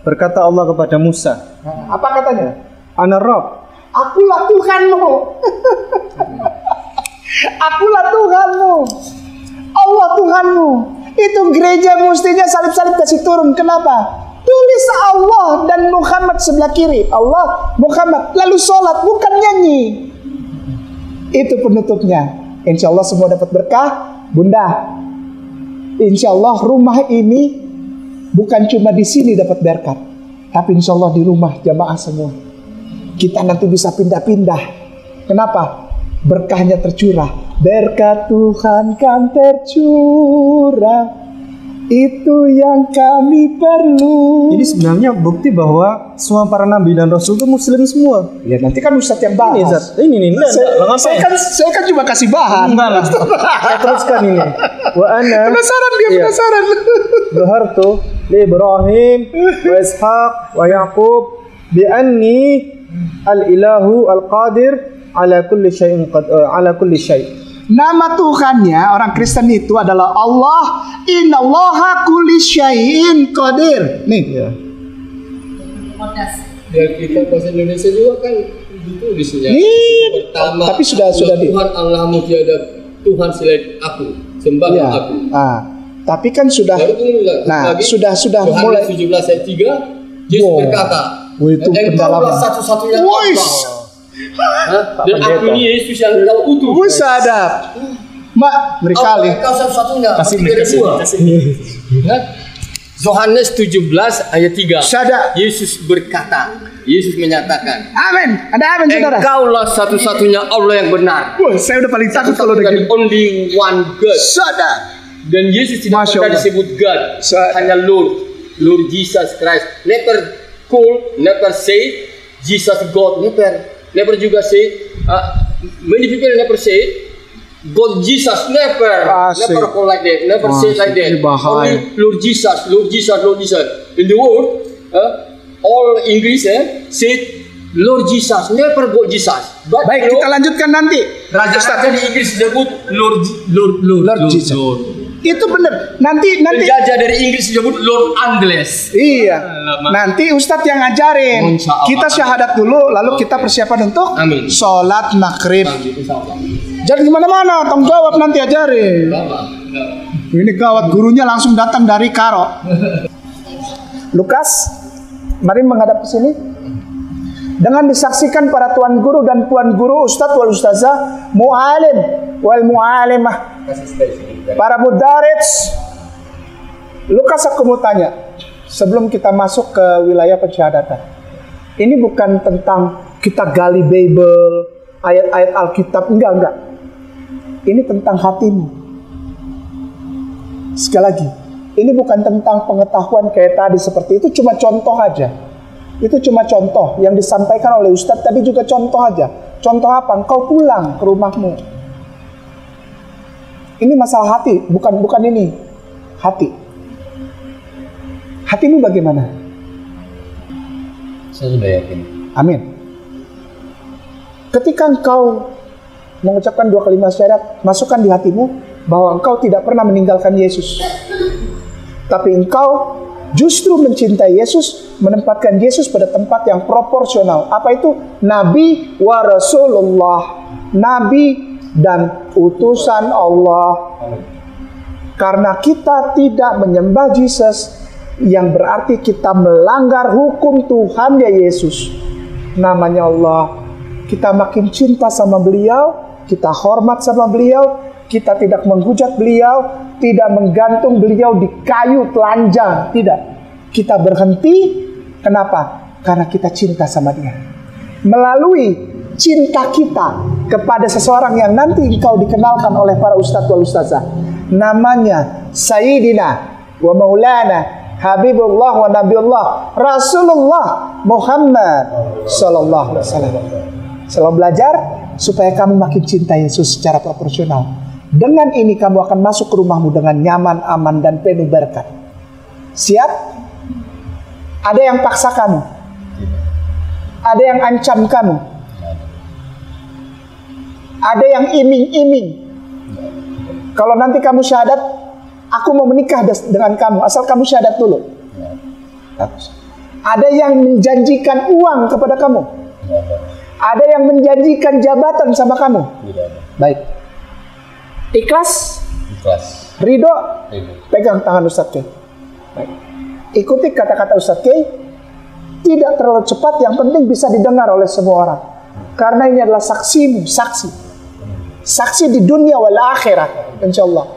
A: berkata Allah kepada Musa.
D: Nah, apa katanya?
A: Ana Rabb.
D: Akulah Tuhanmu. Akulah Tuhanmu. Allah Tuhanmu. Itu gereja mestinya salib-salib kasih turun. Kenapa? Tulis Allah dan Muhammad sebelah kiri. Allah, Muhammad. Lalu sholat, bukan nyanyi. Itu penutupnya. Insya Allah semua dapat berkah. Bunda, insya Allah rumah ini bukan cuma di sini dapat berkat, tapi insya Allah di rumah jamaah semua. Kita nanti bisa pindah-pindah. Kenapa? Berkahnya tercurah. Berkat Tuhan kan tercurah. Itu yang kami perlu.
A: Ini sebenarnya bukti bahwa semua para nabi dan rasul itu muslim semua.
D: Ya nanti kan Ustadz yang bahas.
A: Ini Ustaz. Ini
D: Saya kan cuma kasih bahan.
A: Enggak lah. Saya teruskan ini. Wa ana
D: Penasaran.
A: Zahartu li Ibrahim wa Ishaq wa Yaqub bi anni al-ilahu al-qadir ala kulli syai'.
D: Nama Tuhannya orang Kristen itu adalah Allah. Innallaha kulli syai'in qadir. Nih.
A: Ya.
B: Ya kita bahasa Indonesia juga kan ditulisnya. Pertama,
D: tapi sudah di.
B: Tuhan Allahmu tiada Tuhan selain aku. Sembahlah aku.
D: Tapi kan sudah. Nah,
B: lagi,
D: sudah
B: Yohanes
D: mulai
B: 17 ayat 3 Yesus berkata,
D: itu pendalaman.
B: Satu-satunya Allah. Dan aku ini Yesus yang kau utus.
D: Sadap. Mereka
B: Kau satu-satunya. Kasih. Yohanes 17 ayat 3.
D: Sadap.
B: Yesus berkata, Yesus menyatakan,
D: Amin. Ada amin saudara.
B: Engkaulah satu-satunya Allah yang benar.
D: Wah, saya udah paling takut kalau
B: dan
D: dengar.
B: only one God.
D: Sadap.
B: Dan Yesus tidak pernah disebut God, hanya Lord Jesus Christ. Never say Jesus God. Never juga say. Many people never say God Jesus. Never call like that. Never say like that. Only Lord Jesus. In the world, all English say Lord Jesus. Never God Jesus. But
D: Baik, kita lanjutkan nanti.
B: Raja-raja di Inggris disebut Lord
D: Jesus. Itu benar. Nanti
B: penjajah dari Inggris disebut Lord Angles.
D: Iya. Nanti Ustadz yang ngajarin. Kita syahadat dulu, lalu kita persiapan untuk sholat maghrib. Jangan gimana-mana, tanggung jawab nanti ajarin. Ini gawat, gurunya langsung datang dari Karo. Lukas, mari menghadap ke sini. Dengan disaksikan para tuan guru dan puan guru, ustadz wal ustazah, mu'alim wal mu'alimah, para mudarits. Lukas, aku mau tanya, sebelum kita masuk ke wilayah pensyahadatan, ini bukan tentang kita gali Bible, ayat-ayat Alkitab, enggak. Ini tentang hatimu. Sekali lagi, ini bukan tentang pengetahuan kayak tadi seperti itu, cuma contoh aja. Itu cuma contoh yang disampaikan oleh Ustadz tadi, juga contoh aja. Contoh apa? Engkau pulang ke rumahmu. Ini masalah hati, bukan ini. Hati. Hatimu bagaimana?
C: Saya sudah yakin.
D: Amin. Ketika engkau mengucapkan 2 kalimat syahadat, masukkan di hatimu bahwa engkau tidak pernah meninggalkan Yesus. Tapi engkau justru mencintai Yesus, menempatkan Yesus pada tempat yang proporsional. Apa itu? Nabi wa Rasulullah. Nabi dan utusan Allah. Karena kita tidak menyembah Yesus, yang berarti kita melanggar hukum Tuhan ya Yesus. Namanya Allah. Kita makin cinta sama beliau, kita hormat sama beliau, kita tidak menghujat beliau, tidak menggantung beliau di kayu telanjang, tidak. Kita berhenti, kenapa? Karena kita cinta sama dia. Melalui cinta kita kepada seseorang yang nanti engkau dikenalkan oleh para ustadz wal ustazah, namanya Sayyidina wa Maulana Habibullah wa Nabiullah Rasulullah Muhammad Sallallahu Alaihi Wasallam. Selalu belajar supaya kamu makin cinta Yesus secara proporsional. Dengan ini kamu akan masuk ke rumahmu dengan nyaman, aman, dan penuh berkat. Siap? Ada yang paksa kamu, ada yang ancam kamu, ada yang iming-iming. Kalau nanti kamu syahadat, aku mau menikah dengan kamu, asal kamu syahadat dulu. Ada yang menjanjikan uang kepada kamu, ada yang menjanjikan jabatan sama kamu. Baik. Ikhlas?
C: Ikhlas.
D: Ridho? Pegang tangan Ustadz K. Baik. Ikuti kata-kata Ustadz K. Tidak terlalu cepat, yang penting bisa didengar oleh semua orang. Karena ini adalah saksimu, saksi. Saksi di dunia wal akhirat, insyaallah.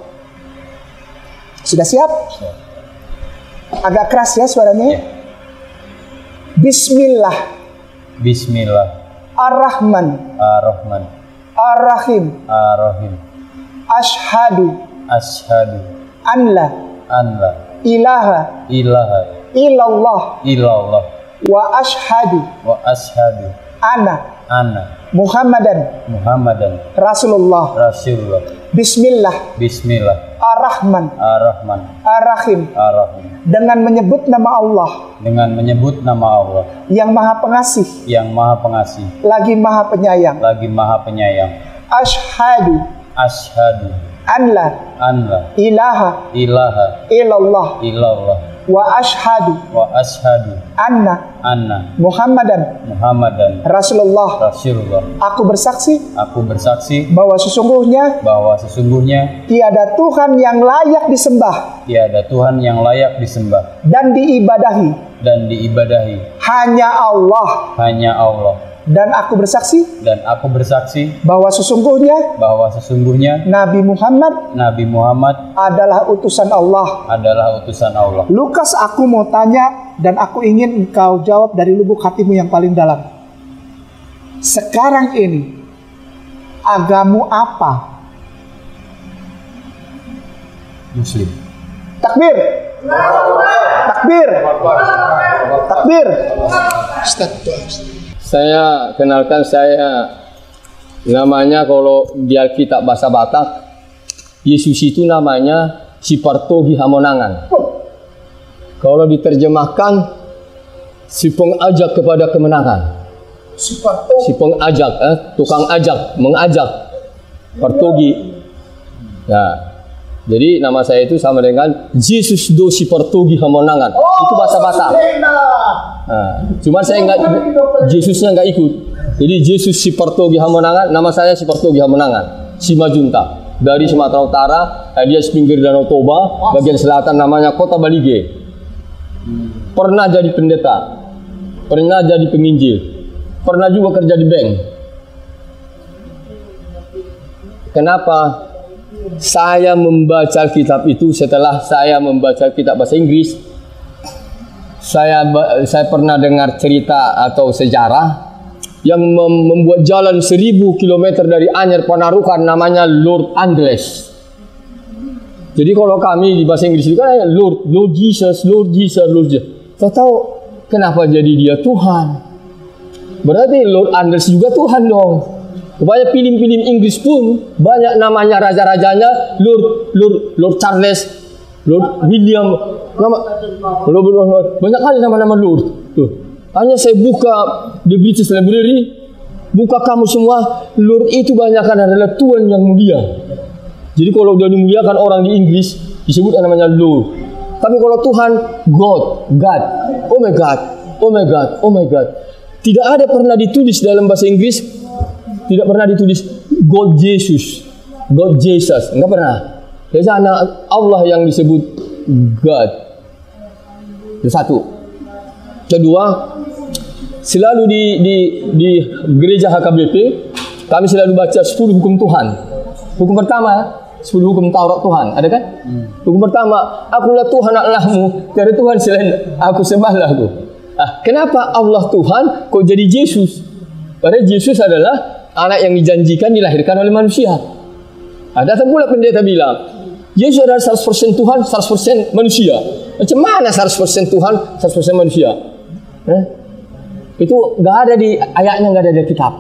D: Sudah siap? Agak keras ya suaranya. Bismillah.
C: Bismillah.
D: Ar-Rahman.
C: Ar-Rahman.
D: Ar-Rahim.
C: Ar-Rahim.
D: Ashhadu.
C: Ashhadu.
D: An la. Ilaha. Illallah. Wa ashhadu. Ana. Muhammadan. Rasulullah. Bismillah. Ar-Rahman. Ar-Rahim. Dengan menyebut nama Allah. Yang Maha Pengasih. Lagi Maha Penyayang. Ashhadu. An la. Ilaha. Illallah. Wa ashhadu. Anna. Muhammadan. Rasulullah. Aku bersaksi. Bahwa sesungguhnya. Tiada Tuhan yang layak disembah. Dan diibadahi. Hanya Allah. Dan aku bersaksi bahwa sesungguhnya Nabi Muhammad adalah utusan Allah. Lukas, aku mau tanya dan aku ingin engkau jawab dari lubuk hatimu yang paling dalam. Sekarang ini agamu apa?
C: Muslim.
D: Takbir.
B: Saya kenalkan, saya namanya kalau di Alkitab bahasa Batak, Yesus itu namanya si Partogi Hamonangan. Kalau diterjemahkan, si pengajak kepada kemenangan. Si pengajak, tukang ajak, mengajak. Partogi. Nah, jadi nama saya itu sama dengan Yesus do si Partogi Hamonangan. Itu bahasa Batak. Nah, cuma saya Yesusnya nggak ikut. Jadi Yesus si Partogi Hamonangan, nama saya si Partogi Hamonangan, si Majunta, dari Sumatera Utara. Dia pinggir Danau Toba, bagian selatan namanya Kota Balige. Pernah jadi pendeta, pernah jadi penginjil, pernah juga kerja di bank. Kenapa saya membaca kitab itu? Setelah saya membaca kitab bahasa Inggris, saya pernah dengar cerita atau sejarah yang membuat jalan 1000 km dari Anyer Panarukan, namanya Lord Angeles. Jadi kalau kami di bahasa Inggris itu kan Lord Jesus. Tahu kenapa jadi dia Tuhan? Berarti Lord Angeles juga Tuhan dong. Rupanya film-film Inggris pun banyak namanya raja-rajanya Lord Charles, Lord William, banyak kali nama-nama Lord. Tuh. Hanya saya buka di British Library, buka kamu semua, Lord itu banyakkan adalah Tuhan yang mulia. Jadi kalau udah dimuliakan orang di Inggris disebut namanya Lord. Tapi kalau Tuhan, God, oh my God. Tidak ada pernah ditulis dalam bahasa Inggris, tidak pernah ditulis God Jesus, enggak pernah. Jadi Allah yang disebut God. Itu satu. Kedua, selalu di gereja HKBP kami selalu baca 10 hukum Tuhan. Hukum pertama, 10 hukum Taurat Tuhan, ada kan? Hukum pertama, akulah Tuhan Allahmu, tiada Tuhan selain aku, sembahlah aku. Kenapa Allah Tuhan kok jadi Yesus? Padahal Yesus adalah anak yang dijanjikan dilahirkan oleh manusia. Datang pula pendeta bilang, Yesus adalah 100% Tuhan, 100% manusia. Macam mana 100% Tuhan, 100% manusia? Itu nggak ada di ayatnya, nggak ada di kitab.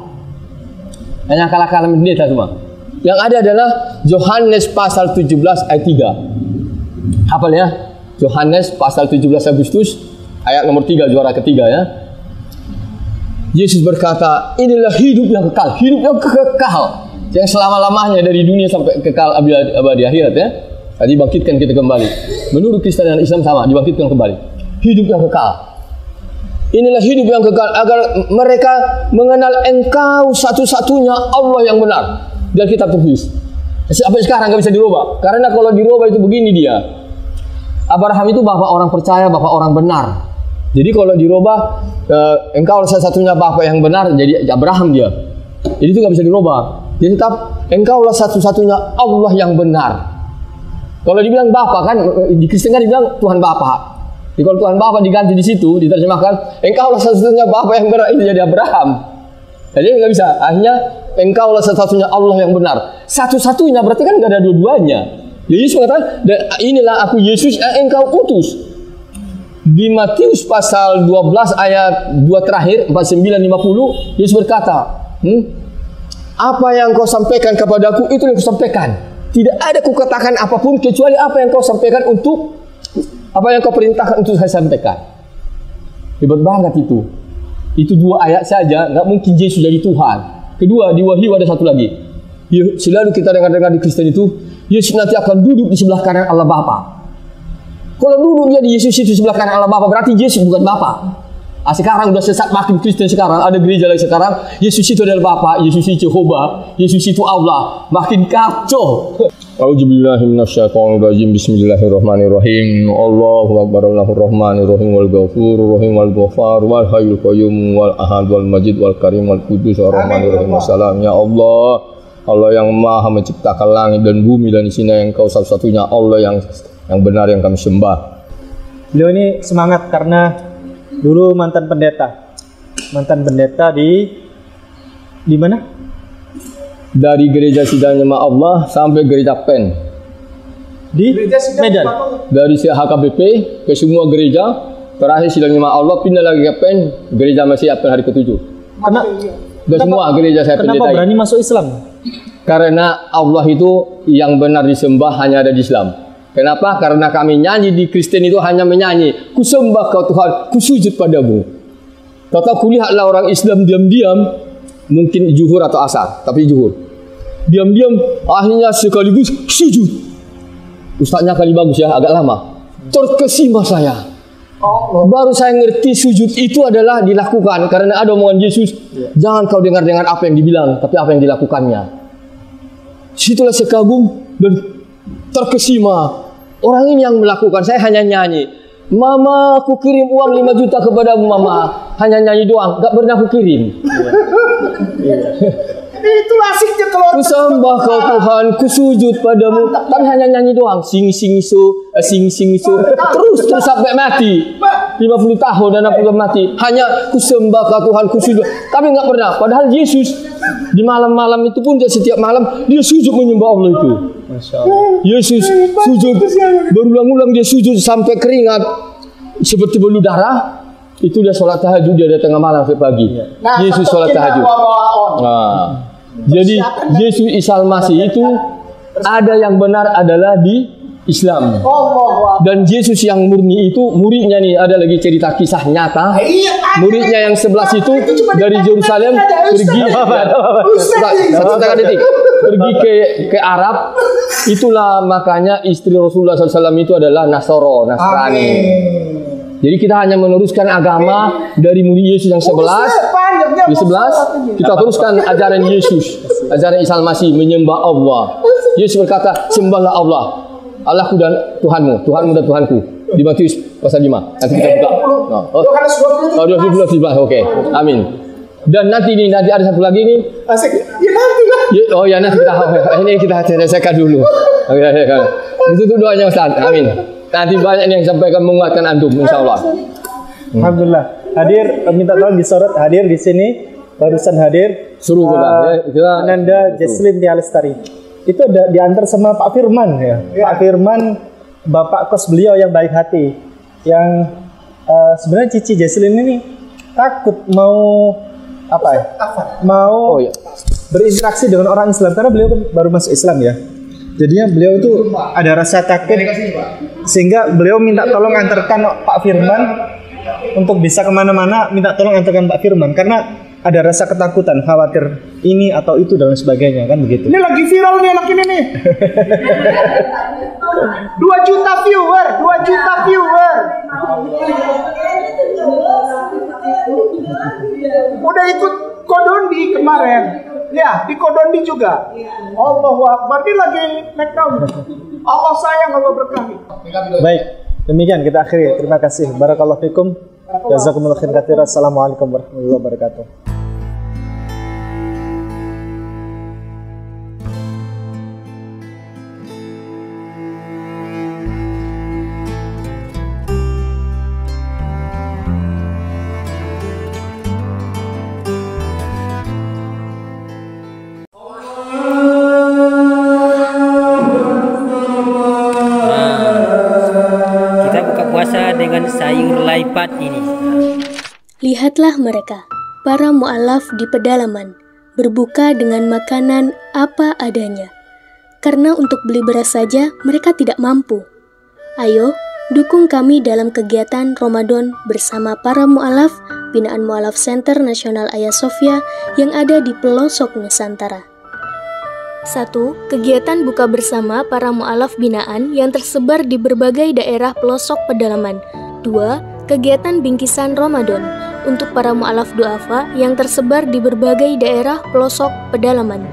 B: Hanya akal-akalan pendeta semua. Yang ada adalah Yohanes pasal 17 ayat 3. Hafal ya? Yohanes pasal 17 Agustus ayat nomor 3, juara ketiga ya. Yesus berkata, inilah hidup yang kekal, hidup yang kekal, yang selama-lamanya dari dunia sampai kekal abadi akhirat ya. Tadi bangkitkan kita kembali. Menurut Kristen dan Islam sama, dibangkitkan kembali. Hidup yang kekal. Inilah hidup yang kekal, agar mereka mengenal Engkau satu-satunya Allah yang benar. Dan kitab tertulis. Sampai sekarang nggak bisa dirubah. Karena kalau dirubah itu begini dia. Abraham itu bapak orang percaya, bapak orang benar. Jadi kalau dirubah, engkau satu-satunya bapak yang benar, jadi Abraham dia. Jadi itu nggak bisa dirubah. Jadi tetap engkaulah satu-satunya Allah yang benar. Kalau dibilang bapak kan, di Kristen kan dibilang Tuhan Bapa. Jadi kalau Tuhan Bapa diganti di situ, diterjemahkan engkaulah satu-satunya bapak yang benar, itu jadi Abraham. Jadi nggak bisa. Akhirnya engkaulah satu-satunya Allah yang benar. Satu-satunya berarti kan nggak ada dua-duanya. Yesus mengatakan, inilah aku Yesus yang engkau utus. Di Matius pasal 12 ayat 2 terakhir 49-50, Yesus berkata, apa yang kau sampaikan kepadaku itu yang kau sampaikan. Tidak ada kukatakan apapun kecuali apa yang kau sampaikan untuk apa yang kau perintahkan untuk saya sampaikan. Hebat banget itu. Itu 2 ayat saja, nggak mungkin Yesus jadi Tuhan. Kedua, di Wahyu ada satu lagi. Selalu kita dengar-dengar di Kristen itu, Yesus nanti akan duduk di sebelah kanan Allah Bapa. Kalau duduk dia di Yesus itu sebelah kanan Allah Bapa, berarti Yesus bukan Bapa. Sekarang udah sesat makin Kristen sekarang, ada gereja lagi sekarang, Yesus itu adalah Bapa, Yesus itu Jehovah, Yesus itu Allah, makin kacau. A'udzubillahi minasyaitonirrajim. Bismillahirrahmanirrahim. Allahu akbar. Allahur rahmanir rahim wal ghafurur rahim wal ghafar wal hayyul qayyum wal ahad wal majid wal karim wal qudus ar rahmanir rahim. Wassalam. Ya Allah, Allah yang maha menciptakan langit dan bumi, dan di sini Engkau satu-satunya Allah yang benar yang kami sembah.
A: Beliau ini semangat karena dulu mantan pendeta di mana?
B: Dari gereja Sidang Jemaat Allah sampai gereja PEN
A: di Medan.
B: Dari HKBP ke semua gereja, terakhir Sidang Jemaat Allah, pindah lagi ke PEN, gereja Masih Apel hari ke-7. Dan semua gereja saya pendetai.
A: Kenapa berani masuk Islam?
B: Karena Allah itu yang benar disembah hanya ada di Islam. Kenapa? Karena kami nyanyi di Kristen itu hanya menyanyi, ku sembah kau Tuhan, ku sujud padamu. Kata kulihatlah orang Islam diam-diam, mungkin zuhur atau asar, tapi zuhur. Diam-diam, akhirnya sekaligus sujud. Ustaznya kali bagus ya, agak lama. Terkesima saya. Baru saya ngerti sujud itu adalah dilakukan. Karena ada omongan Yesus, jangan kau dengar-dengar apa yang dibilang, tapi apa yang dilakukannya. Situlah saya kagum dan terkesima. Orang ini yang melakukan, saya hanya nyanyi. Mama, aku kirim uang 5 juta kepadamu, Mama. Hanya nyanyi doang, gak pernah aku kirim.
D: Itu asiknya keluar.
B: Ku sembah kau Tuhan, ku sujud padamu. Tapi hanya nyanyi doang, sing sing so. Terus sampai mati. 50 tahun dan 60 mati. Hanya ku sembah kau Tuhan, ku sujud. Tapi nggak pernah. Padahal Yesus di malam-malam itu pun dia setiap malam dia sujud menyembah Allah itu. Yesus sujud berulang-ulang, dia sujud sampai keringat seperti bulu darah. Itu dia sholat tahajud, dia datang malam sampai pagi. Yesus sholat tahajud. Jadi Yesus Isa Al-Masih itu ada yang benar adalah di Islam. Dan Yesus yang murni itu muridnya nih, ada lagi cerita kisah nyata. Muridnya yang 11 itu dari Yerusalem pergi ke Arab. Itulah makanya istri Rasulullah SAW itu adalah Nasrani. Jadi kita hanya meneruskan agama dari murid Yesus yang 11. Di 11 kita teruskan ajaran Yesus, ajaran Isa Al-Masih, menyembah Allah. Yesus berkata, sembahlah Allah, Allahku dan Tuhanmu, Tuhanmu dan Tuhanku. Di Matius pasal 5. Nanti kita buka. 20 Oke, amin. Dan nanti ada satu lagi nih.
D: Asik. Ya nanti lah.
B: Oh ya nanti kita ini kita selesaikan dulu. Oke. Itu tuh doanya Ustaz. Amin. Nanti banyak yang sampaikan menguatkan antum insyaallah.
A: Alhamdulillah. Hadir, minta tolong disorot hadir di sini. Barusan hadir.
B: Suruh kita.
A: Ananda Jesslyn Tialestari. Itu ada diantar sama Pak Firman ya. Pak Firman, bapak kos beliau yang baik hati. Yang sebenarnya Cici Jesslyn ini takut mau apa ya? Mau berinteraksi dengan orang Islam karena beliau baru masuk Islam ya. Jadinya beliau itu ada rasa takut sehingga beliau minta tolong antarkan Pak Firman untuk bisa kemana-mana, minta tolong antarkan Pak Firman karena ada rasa ketakutan, khawatir ini atau itu dan sebagainya kan begitu.
D: Ini lagi viral nih anak ini nih. 2 juta viewer. Udah ikut Kodondi kemarin. Ya, di Kodondi juga. Allahu Akbar, dia lagi naik daun. Allah sayang, Allah berkahi.
A: Baik, demikian kita akhiri. Terima kasih. Barakallahu fikum. Jazakumullah khairan katsiran. Assalamualaikum warahmatullahi wabarakatuh.
G: Dengan sayur laipat ini.
E: Lihatlah mereka, para mu'alaf di pedalaman, berbuka dengan makanan apa adanya. Karena untuk beli beras saja mereka tidak mampu. Ayo, dukung kami dalam kegiatan Ramadan bersama para mu'alaf binaan Mu'alaf Center Nasional Hagia Sophia yang ada di pelosok Nusantara. 1. Kegiatan buka bersama para mu'alaf binaan yang tersebar di berbagai daerah pelosok pedalaman. 2. Kegiatan bingkisan Ramadan untuk para mu'alaf du'afa yang tersebar di berbagai daerah pelosok pedalaman.